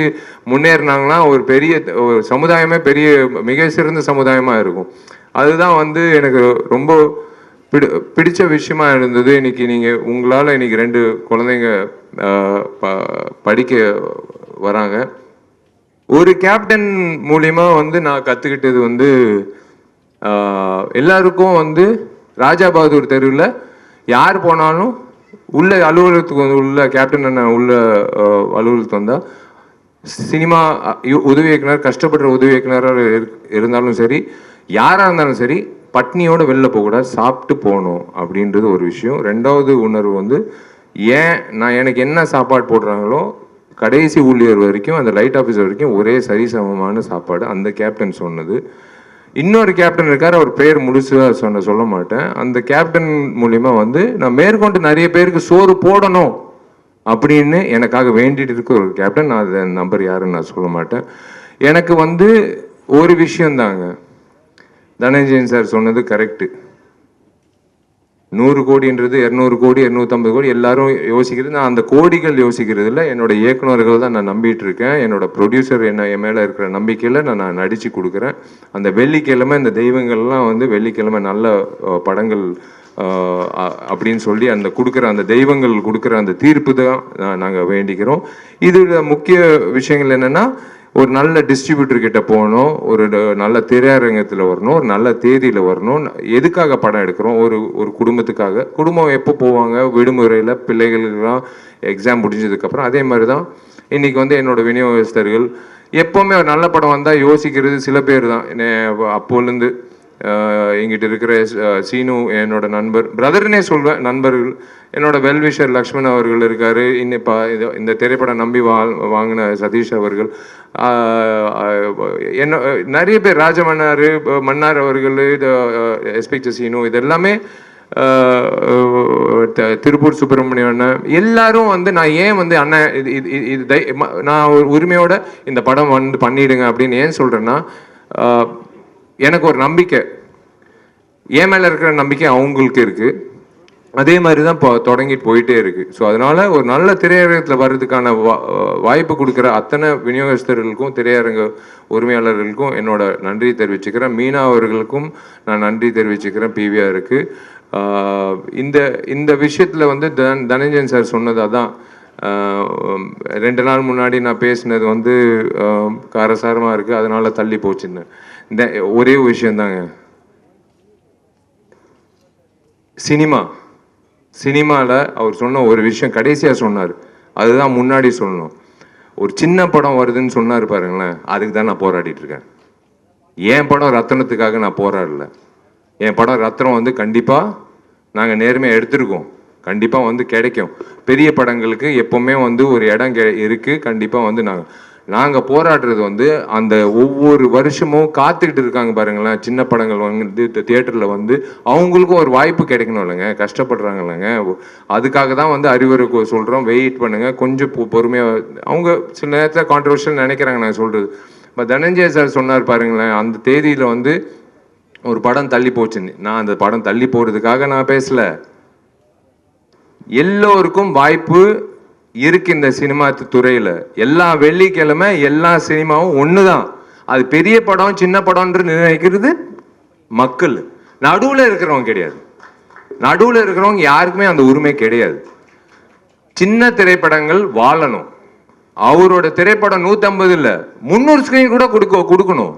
[SPEAKER 5] முன்னேறினாங்கன்னா ஒரு பெரிய ஒரு சமுதாயமே பெரிய மிக சிறந்த சமுதாயமாக இருக்கும். அதுதான் வந்து எனக்கு ரொம்ப பிடிச்ச விஷயமா இருந்தது. இன்னைக்கு நீங்கள் உங்களால் இன்னைக்கு 2 குழந்தைங்க படிக்க வராங்க. ஒரு கேப்டன் மூலியமா வந்து நான் கற்றுக்கிட்டது வந்து எல்லாருக்கும் வந்து ராஜா பகதூர் தெருவில் யார் போனாலும் உள்ள அலுவலகத்துக்கு வந்து உள்ள கேப்டன் அண்ணன் உள்ள அலுவலகத்துக்கு வந்தால் சினிமா உதவி இயக்குனர், கஷ்டப்படுற உதவி இயக்குனராக இருந்தாலும் சரி, யாராக இருந்தாலும் சரி, பட்னியோடு வெளில போகக்கூடாது, சாப்பிட்டு போகணும் அப்படின்றது ஒரு விஷயம். 2வது உணர்வு வந்து நான் எனக்கு என்ன சாப்பாடு போடுறாங்களோ கடைசி ஊழியர் வரைக்கும் அந்த லைட் ஆஃபீஸர் வரைக்கும் ஒரே சரிசமமான சாப்பாடு, அந்த கேப்டன் சொன்னது. இன்னொரு கேப்டன் இருக்கார், அவர் பேர் முழுசாக சொல்ல மாட்டேன். அந்த கேப்டன் மூலிமா வந்து நான் மேற்கொண்டு நிறைய பேருக்கு சோறு போடணும் அப்படின்னு எனக்காக வேண்டிட்டு இருக்க ஒரு கேப்டன். நான் அதை நம்பர் யாருன்னு நான் சொல்ல மாட்டேன். எனக்கு வந்து ஒரு விஷயந்தாங்க, தனஞ்சயன் சார் சொன்னது கரெக்டு. 100 கோடின்றது 200 கோடி 250 கோடி எல்லாரும் யோசிக்கிறது, நான் அந்த கோடிகள் யோசிக்கிறது இல்லை, என்னோட இயக்குநர்கள் தான் நான் நம்பிட்டு இருக்கேன். என்னோட ப்ரொடியூசர் என் மேலே இருக்கிற நம்பிக்கையில் நான் நடித்து கொடுக்குறேன். அந்த வெள்ளிக்கிழமை இந்த தெய்வங்கள்லாம் வந்து வெள்ளிக்கிழமை நல்ல படங்கள் அப்படின்னு சொல்லி அந்த கொடுக்குற அந்த தெய்வங்கள் கொடுக்குற அந்த தீர்ப்பு தான் நாங்கள் வேண்டிக்கிறோம். இதில் முக்கிய விஷயங்கள் என்னென்னா, ஒரு நல்ல டிஸ்ட்ரிபியூட்டர் கிட்ட போகணும், ஒரு நல்ல திரையரங்கத்தில் வரணும், ஒரு நல்ல தேதியில் வரணும். எதுக்காக படம் எடுக்கிறோம்? ஒரு குடும்பத்துக்காக. குடும்பம் எப்போ போவாங்க? விடுமுறையில், பிள்ளைகளுக்கெல்லாம் எக்ஸாம் முடிஞ்சதுக்கப்புறம். அதே மாதிரி தான் இன்றைக்கி வந்து என்னோடய விநியோகஸ்தர்கள் எப்போவுமே ஒரு நல்ல படம் வந்தால் யோசிக்கிறது சில பேர் தான். அப்போலேருந்து எங்கிட்ட இருக்கிற சீனு என்னோட நண்பர், பிரதர்னே சொல்வேன், நண்பர்கள், என்னோட வெல்விஷர் லக்ஷ்மண் அவர்கள் இருக்கார், இன்னிப்பா இந்த திரைப்படம் நம்பி வாங்கின சதீஷ் அவர்கள், என்ன நிறைய பேர், மன்னார் அவர்கள், எஸ்பெக்ட் சீனு, இது எல்லாமே திருப்பூர் சுப்பிரமணியம் அண்ணன், எல்லாரும் வந்து நான் ஏன் வந்து அண்ணன் இது நான் ஒரு உரிமையோட இந்த படம் வந்து பண்ணிடுங்க அப்படின்னு ஏன் சொல்கிறேன்னா, எனக்கு ஒரு நம்பிக்கை, என் மேலே இருக்கிற நம்பிக்கை அவங்களுக்கு இருக்குது. அதே மாதிரி தான் இப்போ தொடங்கிட்டு போயிட்டே இருக்குது. ஸோ அதனால் ஒரு நல்ல திரையரங்கத்தில் வர்றதுக்கான வாய்ப்பு கொடுக்குற அத்தனை விநியோகஸ்தர்களுக்கும் திரையரங்க உரிமையாளர்களுக்கும் என்னோட நன்றி தெரிவிச்சுக்கிறேன். மீனா அவர்களுக்கும் நான் நன்றி தெரிவிச்சுக்கிறேன், பிவிஆருக்கு. இந்த விஷயத்தில் வந்து தனஞ்சயன் சார் சொன்னது அதான், 2 நாள் முன்னாடி நான் பேசினது வந்து காரசாரமாக இருக்குது, அதனால் தள்ளி போச்சுன்னு. இந்த ஒரே விஷயந்தாங்க, சினிமாவில் அவர் சொன்ன ஒரு விஷயம் கடைசியாக சொன்னார், அதுதான் முன்னாடி சொல்லணும். ஒரு சின்ன படம் வருதுன்னு சொன்னார் பாருங்களேன், அதுக்கு தான் நான் போராடிட்டு இருக்கேன். என் படம் ரத்தனத்துக்காக நான் போராடல. என் படம் ரத்னம் வந்து கண்டிப்பாக நாங்கள் நேர்மையாக எடுத்திருக்கோம், கண்டிப்பாக வந்து கிடைக்கும். பெரிய படங்களுக்கு எப்போவுமே வந்து ஒரு இடம் இருக்குது. கண்டிப்பாக வந்து நாங்கள் போராடுறது வந்து அந்த ஒவ்வொரு வருஷமும் காத்துக்கிட்டு இருக்காங்க பாருங்களேன், சின்ன படங்கள் வந்து தியேட்டரில் வந்து அவங்களுக்கும் ஒரு வாய்ப்பு கிடைக்கணும் இல்லைங்க, கஷ்டப்படுறாங்க இல்லைங்க. அதுக்காக தான் வந்து அறிவுரை சொல்கிறோம், வெயிட் பண்ணுங்கள், கொஞ்சம் பொறுமையாக. அவங்க சில நேரத்தில் கான்ட்ரவர்ஷியல் நினைக்கிறாங்க நான் சொல்கிறது. இப்போ தனஞ்சய சார் சொன்னார் பாருங்களேன், அந்த தேதியில் வந்து ஒரு படம் தள்ளி போச்சுன்னு. நான் அந்த படம் தள்ளி போகிறதுக்காக நான் பேசலை, எல்லோருக்கும் வாய்ப்பு இருக்கு இந்த சினிமா துறையில். எல்லா வெள்ளிக்கிழமை எல்லா சினிமாவும் ஒன்று தான். அது பெரிய படம் சின்ன படம்ன்ற நினைக்கிறது மக்கள், நடுவில் இருக்கிறவங்க கிடையாது. நடுவில் இருக்கிறவங்க யாருக்குமே அந்த உரிமை கிடையாது. சின்ன திரைப்படங்கள் வாழணும். அவரோட திரைப்படம் 150 இல்லை 300 ஸ்கிரீன் கூட கொடுக்கணும்.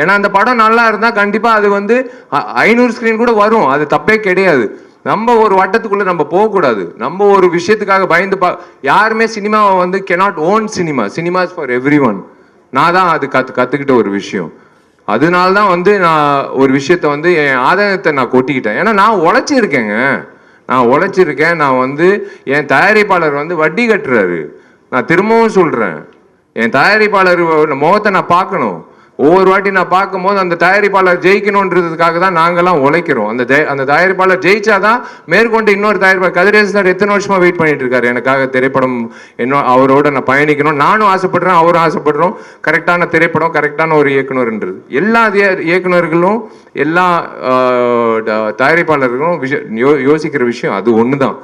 [SPEAKER 5] ஏன்னா அந்த படம் நல்லா இருந்தால் கண்டிப்பாக அது வந்து 500 ஸ்கிரீன் கூட வரும், அது தப்பே கிடையாது. நம்ம ஒரு வட்டத்துக்குள்ள நம்ம போகக்கூடாது. நம்ம ஒரு விஷயத்துக்காக பயந்து யாருமே சினிமாவை வந்து cannot own சினிமாஸ் ஃபார் எவ்ரி1. நான் தான் அது கற்றுக்கிட்ட ஒரு விஷயம். அதனால தான் வந்து நான் ஒரு விஷயத்த வந்து என் ஆதாயத்தை நான் கொட்டிக்கிட்டேன். ஏன்னா நான் உழைச்சிருக்கேங்க, நான் உழைச்சிருக்கேன். நான் வந்து என் தயாரிப்பாளர் வந்து வட்டி கட்டுறாரு. நான் திரும்பவும் சொல்கிறேன், என் தயாரிப்பாளர் முகத்தை நான் பார்க்கணும். ஒவ்வொரு வாட்டி நான் பார்க்கும்போது அந்த தயாரிப்பாளர் ஜெயிக்கணுன்றதுக்காக தான் நாங்கள்லாம் உழைக்கிறோம். அந்த தயாரிப்பாளர் ஜெயிச்சாதான் மேற்கொண்டு இன்னொரு தயாரிப்பாளர் கதிரேசன் சார் எத்தனை வருஷமா வெயிட் பண்ணிட்டு இருக்காரு எனக்காக திரைப்படம் அவரோட நான் பயணிக்கணும். நானும் ஆசைப்படுறேன், அவரும் ஆசைப்படுறோம். கரெக்டான திரைப்படம், கரெக்டான ஒரு இயக்குனர்ன்றது எல்லா இயக்குனர்களும் எல்லா தயாரிப்பாளர்களும் யோசிக்கிற விஷயம் அது ஒன்று தான்.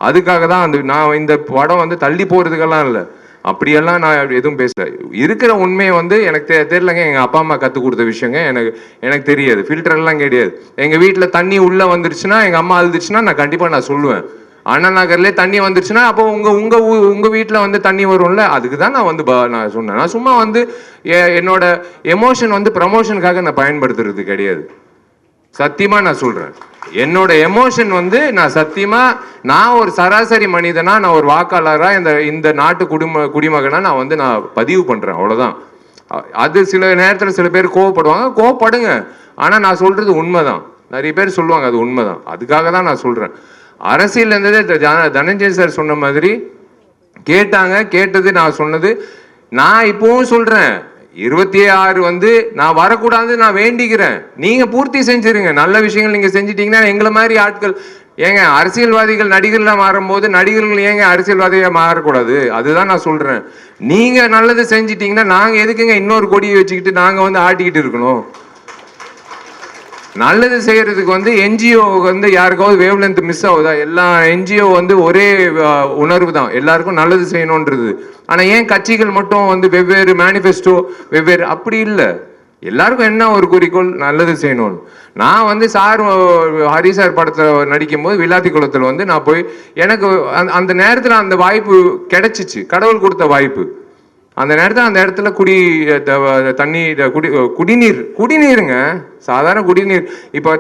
[SPEAKER 5] அதுக்காக தான் நான் இந்த படம் வந்து தள்ளி போகிறதுக்கெல்லாம் இல்லை, அப்படியெல்லாம் நான் எதுவும் பேசல. இருக்கிற உண்மையை வந்து எனக்கு தெரியலங்க. எங்கள் அப்பா அம்மா கற்றுக் கொடுத்த விஷயங்க எனக்கு தெரியாது. ஃபில்டர்லாம் கிடையாது. எங்கள் வீட்டில் தண்ணி உள்ளே வந்துருச்சுன்னா, எங்கள் அம்மா அழுதுச்சுன்னா நான் கண்டிப்பாக நான் சொல்லுவேன். அண்ணா நகர்லேயே தண்ணி வந்துருச்சுன்னா அப்போ உங்கள் வீட்டில் வந்து தண்ணி வரும்ல, அதுக்கு தான் நான் வந்து நான் சொன்னேன். நான் சும்மா வந்து என்னோட எமோஷன் வந்து ப்ரமோஷனுக்காக நான் பயன்படுத்துறது கிடையாது. சத்தியமாக நான் சொல்கிறேன், என்னோட எமோஷன் வந்து நான் சத்தியமாக நான் ஒரு சராசரி மனிதனா, நான் ஒரு வாக்காளராக இந்த நாட்டு குடிமகனா நான் வந்து நான் பதிவு பண்ணுறேன், அவ்வளோதான். அது சில நேரத்தில் சில பேர் கோவப்படுவாங்க, கோவப்படுங்க. ஆனால் நான் சொல்கிறது உண்மைதான். நிறைய பேர் சொல்லுவாங்க அது உண்மைதான். அதுக்காக தான் நான் சொல்கிறேன். அரசியல் இருந்ததே தனஞ்சய் சார் சொன்ன மாதிரி கேட்டது நான் சொன்னது. நான் இப்பவும் சொல்கிறேன், 26 வந்து நான் வரக்கூடாது நான் வேண்டிக்கிறேன். நீங்க பூர்த்தி செஞ்சிருங்க. நல்ல விஷயங்கள் நீங்க செஞ்சிட்டீங்கன்னா எங்களை மாதிரி ஆட்கள் ஏங்க அரசியல்வாதிகள் நடிகர்களா மாறும்போது நடிகர்கள் ஏங்க அரசியல்வாதியா மாறக்கூடாது? அதுதான் நான் சொல்றேன். நீங்க நல்லது செஞ்சிட்டீங்கன்னா நாங்க எதுக்குங்க இன்னொரு கொடியை வச்சுக்கிட்டு நாங்க வந்து ஆட்டிக்கிட்டு இருக்கணும்? நல்லது செய்யறதுக்கு வந்து என்ஜிஓ வந்து யாருக்காவது வேவ் லென்த் மிஸ் ஆகுதா? எல்லா என்ஜிஓ வந்து ஒரே உணர்வு தான், எல்லாருக்கும் நல்லது செய்யணுன்றது. ஆனால் ஏன் கட்சிகள் மட்டும் வந்து வெவ்வேறு மேனிஃபெஸ்டோ வெவ்வேறு? அப்படி இல்லை, எல்லாருக்கும் என்ன ஒரு குறிக்கோள், நல்லது செய்யணும்னு. நான் வந்து ஹரி சார் படத்தில் நடிக்கும்போது விளாத்தி குளத்தில் வந்து நான் போய் எனக்கு அந்த நேரத்தில் அந்த வாய்ப்பு கிடைச்சிச்சு, கடவுள் கொடுத்த வாய்ப்பு. அந்த நேரத்தில் அந்த இடத்துல குடிநீருங்க, சாதாரண குடிநீர். இப்போ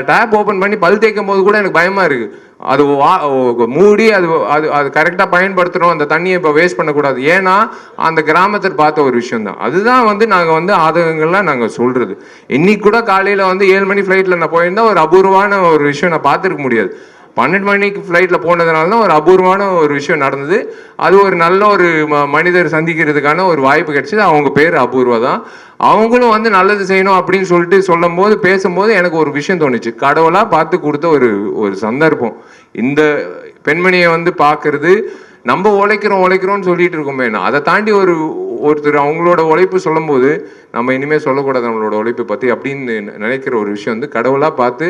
[SPEAKER 5] டேப் ஓப்பன் பண்ணி பல் தேய்க்கும் போது கூட எனக்கு பயமா இருக்கு. அது மூடி அது கரெக்டாக பயன்படுத்தணும், அந்த தண்ணியை இப்போ வேஸ்ட் பண்ணக்கூடாது. ஏன்னா அந்த கிராமத்தில் பார்த்த ஒரு விஷயம் தான். அதுதான் வந்து நாங்கள் வந்து ஆதங்கங்கள்லாம் நாங்கள் சொல்றது. இன்னைக்கு கூட காலையில் வந்து 7 மணி ஃப்ளைட்டில் நான் போயிருந்தா ஒரு அபூர்வமான ஒரு விஷயம் நான் பார்த்துருக்க முடியாது. 12 மணிக்கு ஃப்ளைட்டில் போனதுனால தான் ஒரு அபூர்வமான ஒரு விஷயம் நடந்தது. அது ஒரு நல்ல ஒரு மனிதர் சந்திக்கிறதுக்கான ஒரு வாய்ப்பு கிடைச்சது. அவங்க பேர் அபூர்வா தான். அவங்களும் வந்து நல்லது செய்யணும் அப்படின்னு சொல்லிட்டு பேசும்போது எனக்கு ஒரு விஷயம் தோணுச்சு. கடவுளாக பார்த்து கொடுத்த ஒரு சந்தர்ப்பம். இந்த பெண்மணியை வந்து பார்க்கறது, நம்ம உழைக்கிறோம்னு சொல்லிட்டு இருக்கோமே, அதை தாண்டி ஒருத்தர் அவங்களோட உழைப்பு சொல்லும் போது நம்ம இனிமேல் சொல்லக்கூடாது நம்மளோட உழைப்பை பற்றி அப்படின்னு நினைக்கிற ஒரு விஷயம் வந்து கடவுளாக பார்த்து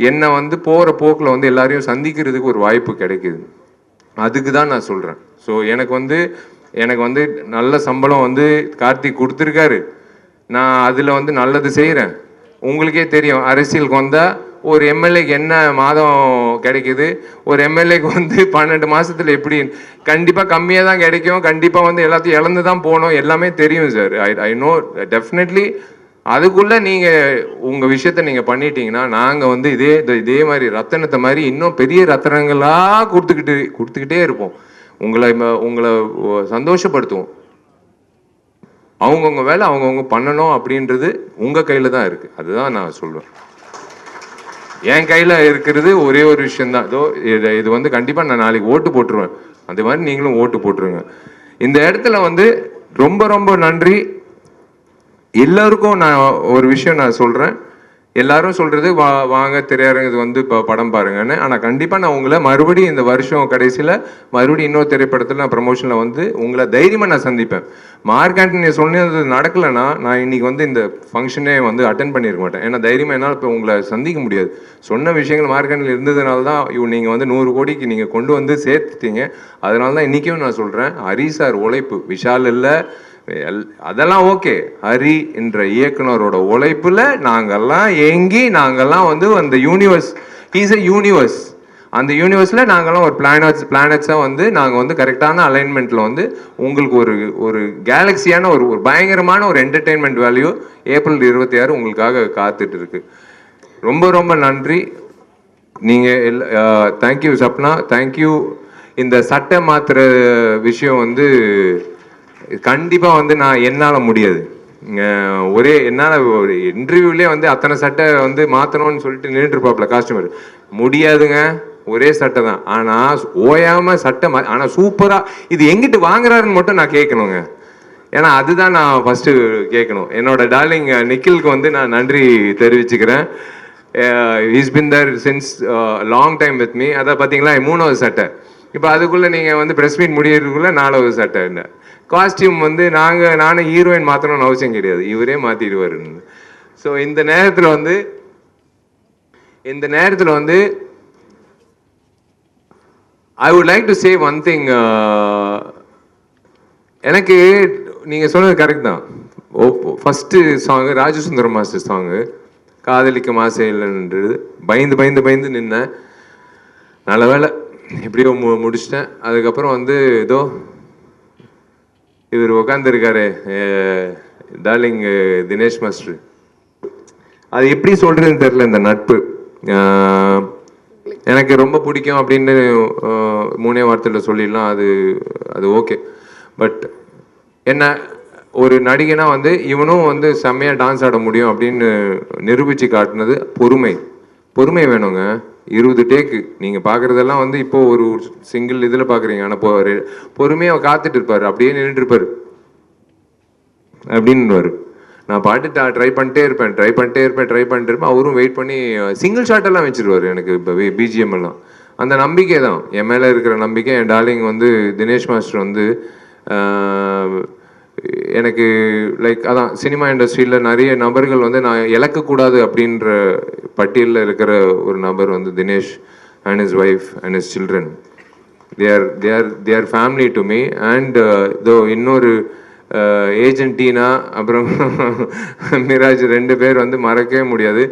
[SPEAKER 5] என்னை வந்து போகிற போக்கில் வந்து எல்லாரையும் சந்திக்கிறதுக்கு ஒரு வாய்ப்பு கிடைக்குது. அதுக்கு தான் நான் சொல்கிறேன். ஸோ எனக்கு வந்து நல்ல சம்பளம் வந்து கார்த்திக் கொடுத்துருக்காரு. நான் அதில் வந்து நல்லது செய்கிறேன். உங்களுக்கே தெரியும், அரசியலுக்கு வந்தால் ஒரு எம்எல்ஏக்கு என்ன மாதம் கிடைக்குது, ஒரு எம்எல்ஏக்கு வந்து 12 மாதத்தில் எப்படி, கண்டிப்பாக கம்மியாக தான் கிடைக்கும். கண்டிப்பாக வந்து எல்லாத்தையும் இழந்து தான் போகணும். எல்லாமே தெரியும் சார். I know definitely. அதுக்குள்ளே நீங்கள் உங்கள் விஷயத்த நீங்கள் பண்ணிட்டீங்கன்னா நாங்கள் வந்து இதே மாதிரி ரத்தனத்தை மாதிரி இன்னும் பெரிய ரத்தனங்களாக கொடுத்துக்கிட்டே இருப்போம். உங்களை சந்தோஷப்படுத்துவோம். அவங்கவுங்க வேலை அவங்கவுங்க பண்ணணும் அப்படின்றது உங்கள் கையில் தான் இருக்குது. அதுதான் நான் சொல்லுவேன். என் கையில் இருக்கிறது ஒரே ஒரு விஷயந்தான். இது வந்து கண்டிப்பாக நான் நாளைக்கு ஓட்டு போட்டுருவேன். அந்த மாதிரி நீங்களும் ஓட்டு போட்டுருங்க. இந்த இடத்துல வந்து ரொம்ப ரொம்ப நன்றி. எல்லாருக்கும் நான் ஒரு விஷயம் நான் சொல்கிறேன். எல்லாரும் சொல்கிறது வாங்க திரையரங்கு வந்து இப்போ படம் பாருங்கன்னு. ஆனால் கண்டிப்பாக நான் உங்களை மறுபடியும் இந்த வருஷம் கடைசியில் மறுபடியும் இன்னொரு திரைப்படத்தில் நான் ப்ரமோஷனில் வந்து உங்களை தைரியமாக நான் சந்திப்பேன். மார்க் ஆண்டனி சொன்னது நடக்கலைன்னா நான் இன்னைக்கு வந்து இந்த ஃபங்க்ஷனே வந்து அட்டென்ட் பண்ணியிருக்க மாட்டேன். ஏன்னா தைரியமாக என்னால் இப்போ உங்களை சந்திக்க முடியாது. சொன்ன விஷயங்கள் மார்க் ஆண்டனி இருந்ததுனால தான் நீங்கள் வந்து 100 கோடிக்கு நீங்கள் கொண்டு வந்து சேர்த்துட்டீங்க. அதனால தான் இன்றைக்கும் நான் சொல்கிறேன், ஹரி சார் உழைப்பு, விஷால் இல்லை, அதெல்லாம் ஓகே. ஹரி என்ற இயக்குனரோட உழைப்புல நாங்கெல்லாம் வந்து அந்த யூனிவர்ஸ், ஹீஸ் எ யூனிவர்ஸ். அந்த யூனிவர்ஸ்ல நாங்கெல்லாம் ஒரு பிளானட்ஸா வந்து நாங்கள் வந்து கரெக்டான அலைன்மெண்ட்ல வந்து உங்களுக்கு ஒரு கேலக்சியான ஒரு பயங்கரமான ஒரு என்டர்டெயின்மெண்ட் வேல்யூ ஏப்ரல் 26 உங்களுக்காக காத்துட்டு இருக்கு. ரொம்ப ரொம்ப நன்றி. நீங்கள் தேங்க்யூ சப்னா, தேங்க்யூ. இந்த சட்டை மாத்துற விஷயம் வந்து கண்டிப்பாக வந்து என்னால் முடியாது. என்னால் ஒரு இன்டர்வியூலேயே வந்து அத்தனை சட்டை வந்து மாற்றணும்னு சொல்லிட்டு நின்றுட்டுருப்பாப்புல காஸ்டமர். முடியாதுங்க. ஒரே சட்டை தான், ஆனால் ஓயாமல் சட்டை ஆனால் சூப்பராக இது எங்கிட்டு வாங்குறாருன்னு மட்டும் நான் கேட்கணுங்க. ஏன்னா அதுதான் நான் ஃபஸ்ட்டு கேட்கணும். என்னோட டார்லிங் நிக்கிலுக்கு வந்து நான் நன்றி தெரிவிச்சுக்கிறேன். Is been there since long time with me. அதை பார்த்தீங்களா 3வது சட்டை. இப்போ அதுக்குள்ளே நீங்கள் வந்து ப்ரெஸ் மீட் முடியறதுக்குள்ளே 4வது சட்டை. இல்லை காஸ்டியூம் வந்து நானும் ஹீரோயின் மாற்றணும்னு அவசியம் கிடையாது, இவரே மாற்றிடுவாருன்னு. ஸோ இந்த நேரத்தில் வந்து I would like to say one thing. எனக்கு நீங்கள் சொன்னது கரெக்ட் தான். First song Rajasundaram master song காதலிக்க மாசே இல்லைன்றது பயந்து நின்னேன். நல்ல வேலை எப்படியோ முடிச்சிட்டேன். அதுக்கப்புறம் வந்து ஏதோ இவர் உக்காந்துருக்காரு டார்லிங் தினேஷ் மாஸ்டர். அது எப்படி சொல்கிறதுன்னு தெரில. இந்த நட்பு எனக்கு ரொம்ப பிடிக்கும் அப்படின்னு 3 வார்த்தையில் சொல்லிடலாம். அது ஓகே. பட் என்ன ஒரு நடிகனா வந்து இவனும் வந்து செம்மையாக டான்ஸ் ஆட முடியும் அப்படின்னு நிரூபித்து காட்டினது பொறுமை வேணுங்க. 20 டேக்கு நீங்கள் பார்க்குறதெல்லாம் வந்து இப்போ ஒரு சிங்கிள் இதில் பார்க்குறீங்க. ஆனால் பொறுமையாக காத்துட்டு இருப்பார், அப்படியே நின்றுட்டு இருப்பார் அப்படின்னு. நான் பாட்டு ட்ரை பண்ணிட்டே இருப்பேன். அவரும் வெயிட் பண்ணி சிங்கிள் ஷாட்டெல்லாம் வச்சுருவார் எனக்கு. இப்போ பிஜிஎம் எல்லாம் அந்த நம்பிக்கை தான் என் மேலே இருக்கிற நம்பிக்கை. என் டார்லிங் வந்து தினேஷ் மாஸ்டர் வந்து எனக்கு லைக் அதான் சினிமா இண்டஸ்ட்ரியில் நிறைய நபர்கள் வந்து நான் இழக்கக்கூடாது அப்படின்ற பட்டியலில் இருக்கிற ஒரு நபர் வந்து Dinesh and his wife and his children. they are family to me. And இதோ இன்னொரு ஏஜென்ட் டீனா அப்புறம் மிராஜ் 2 பேர் வந்து மறக்கவே முடியாது.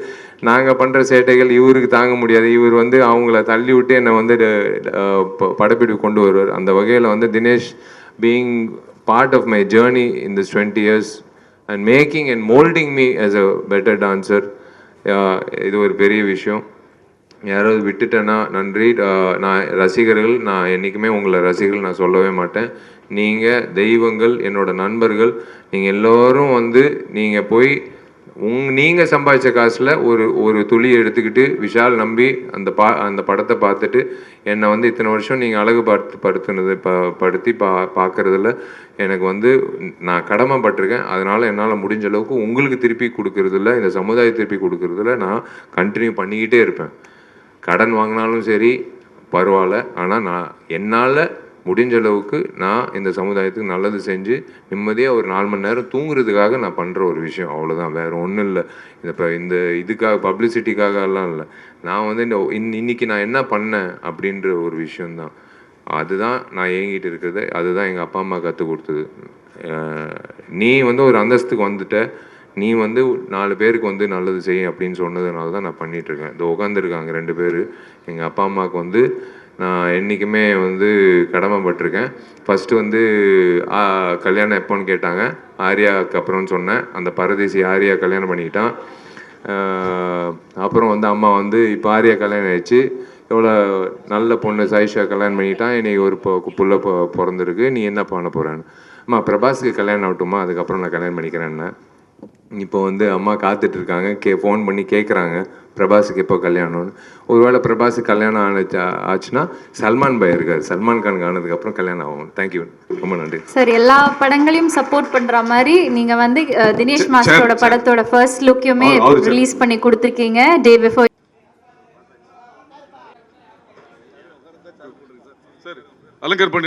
[SPEAKER 5] நாங்கள் பண்ணுற சேட்டைகள் இவருக்கு தாங்க முடியாது. இவர் வந்து அவங்கள தள்ளி விட்டு என்னை வந்து படப்பிடிப்பு கொண்டு வருவார். அந்த வகையில் வந்து Dinesh being part of my journey in this 20 years and making and molding me as a better dancer, இது ஒரு பெரிய விஷயம். யாராவது விட்டுட்டேன்னா நன்றி. நான் ரசிகர்கள், நான் என்றைக்குமே உங்களை ரசிகர்கள் நான் சொல்லவே மாட்டேன். நீங்கள் தெய்வங்கள், என்னோட நண்பர்கள். நீங்கள் எல்லோரும் வந்து நீங்கள் போய் நீங்கள் சம்பாதிச்ச காசில் ஒரு துளி எடுத்துக்கிட்டு விஷால் நம்பி அந்த படத்தை பார்த்துட்டு என்னை வந்து இத்தனை வருஷம் நீங்கள் அழகு படுத்தி பார்க்குறதுல எனக்கு வந்து நான் கடமைப்பட்டிருக்கேன். அதனால் என்னால் முடிஞ்ச அளவுக்கு உங்களுக்கு திருப்பி கொடுக்கறதில்ல, இந்த சமுதாயத்தை திருப்பி கொடுக்கறதில்ல நான் கண்டினியூ பண்ணிக்கிட்டே இருப்பேன். கடன் வாங்கினாலும் சரி பரவாயில்ல, ஆனால் நான் என்னால் முடிஞ்ச அளவுக்கு நான் இந்த சமுதாயத்துக்கு நல்லது செஞ்சு நிம்மதியாக ஒரு 4 மணி நேரம் தூங்குறதுக்காக நான் பண்ணுற ஒரு விஷயம், அவ்வளோதான். வேறு ஒன்றும் இல்லை. இந்த இதுக்காக பப்ளிசிட்டிக்காக எல்லாம் இல்லை. நான் வந்து இன்னைக்கு நான் என்ன பண்ணேன் அப்படின்ற ஒரு விஷயந்தான். அதுதான் நான் ஏங்கிட்டு இருக்கிறது. அதுதான் எங்கள் அப்பா அம்மா கற்றுக் கொடுத்தது. நீ வந்து ஒரு அந்தஸ்துக்கு வந்துட்ட, நீ வந்து 4 பேருக்கு வந்து நல்லது செய்ய அப்படின்னு சொன்னதுனால தான் நான் பண்ணிகிட்ருக்கேன். இந்த உட்காந்துருக்காங்க 2 பேர். எங்கள் அப்பா அம்மாவுக்கு வந்து நான் என்றைக்குமே வந்து கடமைப்பட்டிருக்கேன். ஃபஸ்ட்டு வந்து கல்யாணம் எப்போன்னு கேட்டாங்க. ஆர்யாவுக்கு அப்புறம்னு சொன்னேன். அந்த பரதேசி ஆர்யா கல்யாணம் பண்ணிக்கிட்டான். அப்புறம் வந்து அம்மா வந்து இப்போ ஆர்யா கல்யாணம் ஆயிடுச்சு, எவ்வளோ நல்ல பொண்ணு சாயிஷா கல்யாணம் பண்ணிக்கிட்டான், இன்றைக்கி ஒரு புள்ள பிறந்திருக்கு, நீ என்ன பண்ண போகிறேன்னு. அம்மா பிரபாஸுக்கு கல்யாணம் ஆகட்டுமா, அதுக்கப்புறம் நான் கல்யாணம் பண்ணிக்கிறேன்னு. இப்போ வந்து அம்மா காத்துட்ருக்காங்க. ஃபோன் பண்ணி கேட்குறாங்க பிரபாஸுக்கு எப்போ கல்யாணம்னு. ஒருவேளை பிரபாஸுக்கு கல்யாணம் ஆச்சுன்னா சல்மான் பாய் இருக்கார், சல்மான் கான் ஆனதுக்கப்புறம் கல்யாணம் ஆகும். தேங்க்யூ, ரொம்ப நன்றி
[SPEAKER 2] சார். எல்லா படங்களையும் சப்போர்ட் பண்ற மாதிரி நீங்க வந்து தினேஷ் மாஸ்டரோட படத்தோட ஃபர்ஸ்ட் லுக்கையுமே ரிலீஸ் பண்ணி கொடுத்துருக்கீங்க டே பிஃபோர்.
[SPEAKER 6] அலங்கர் பண்ணி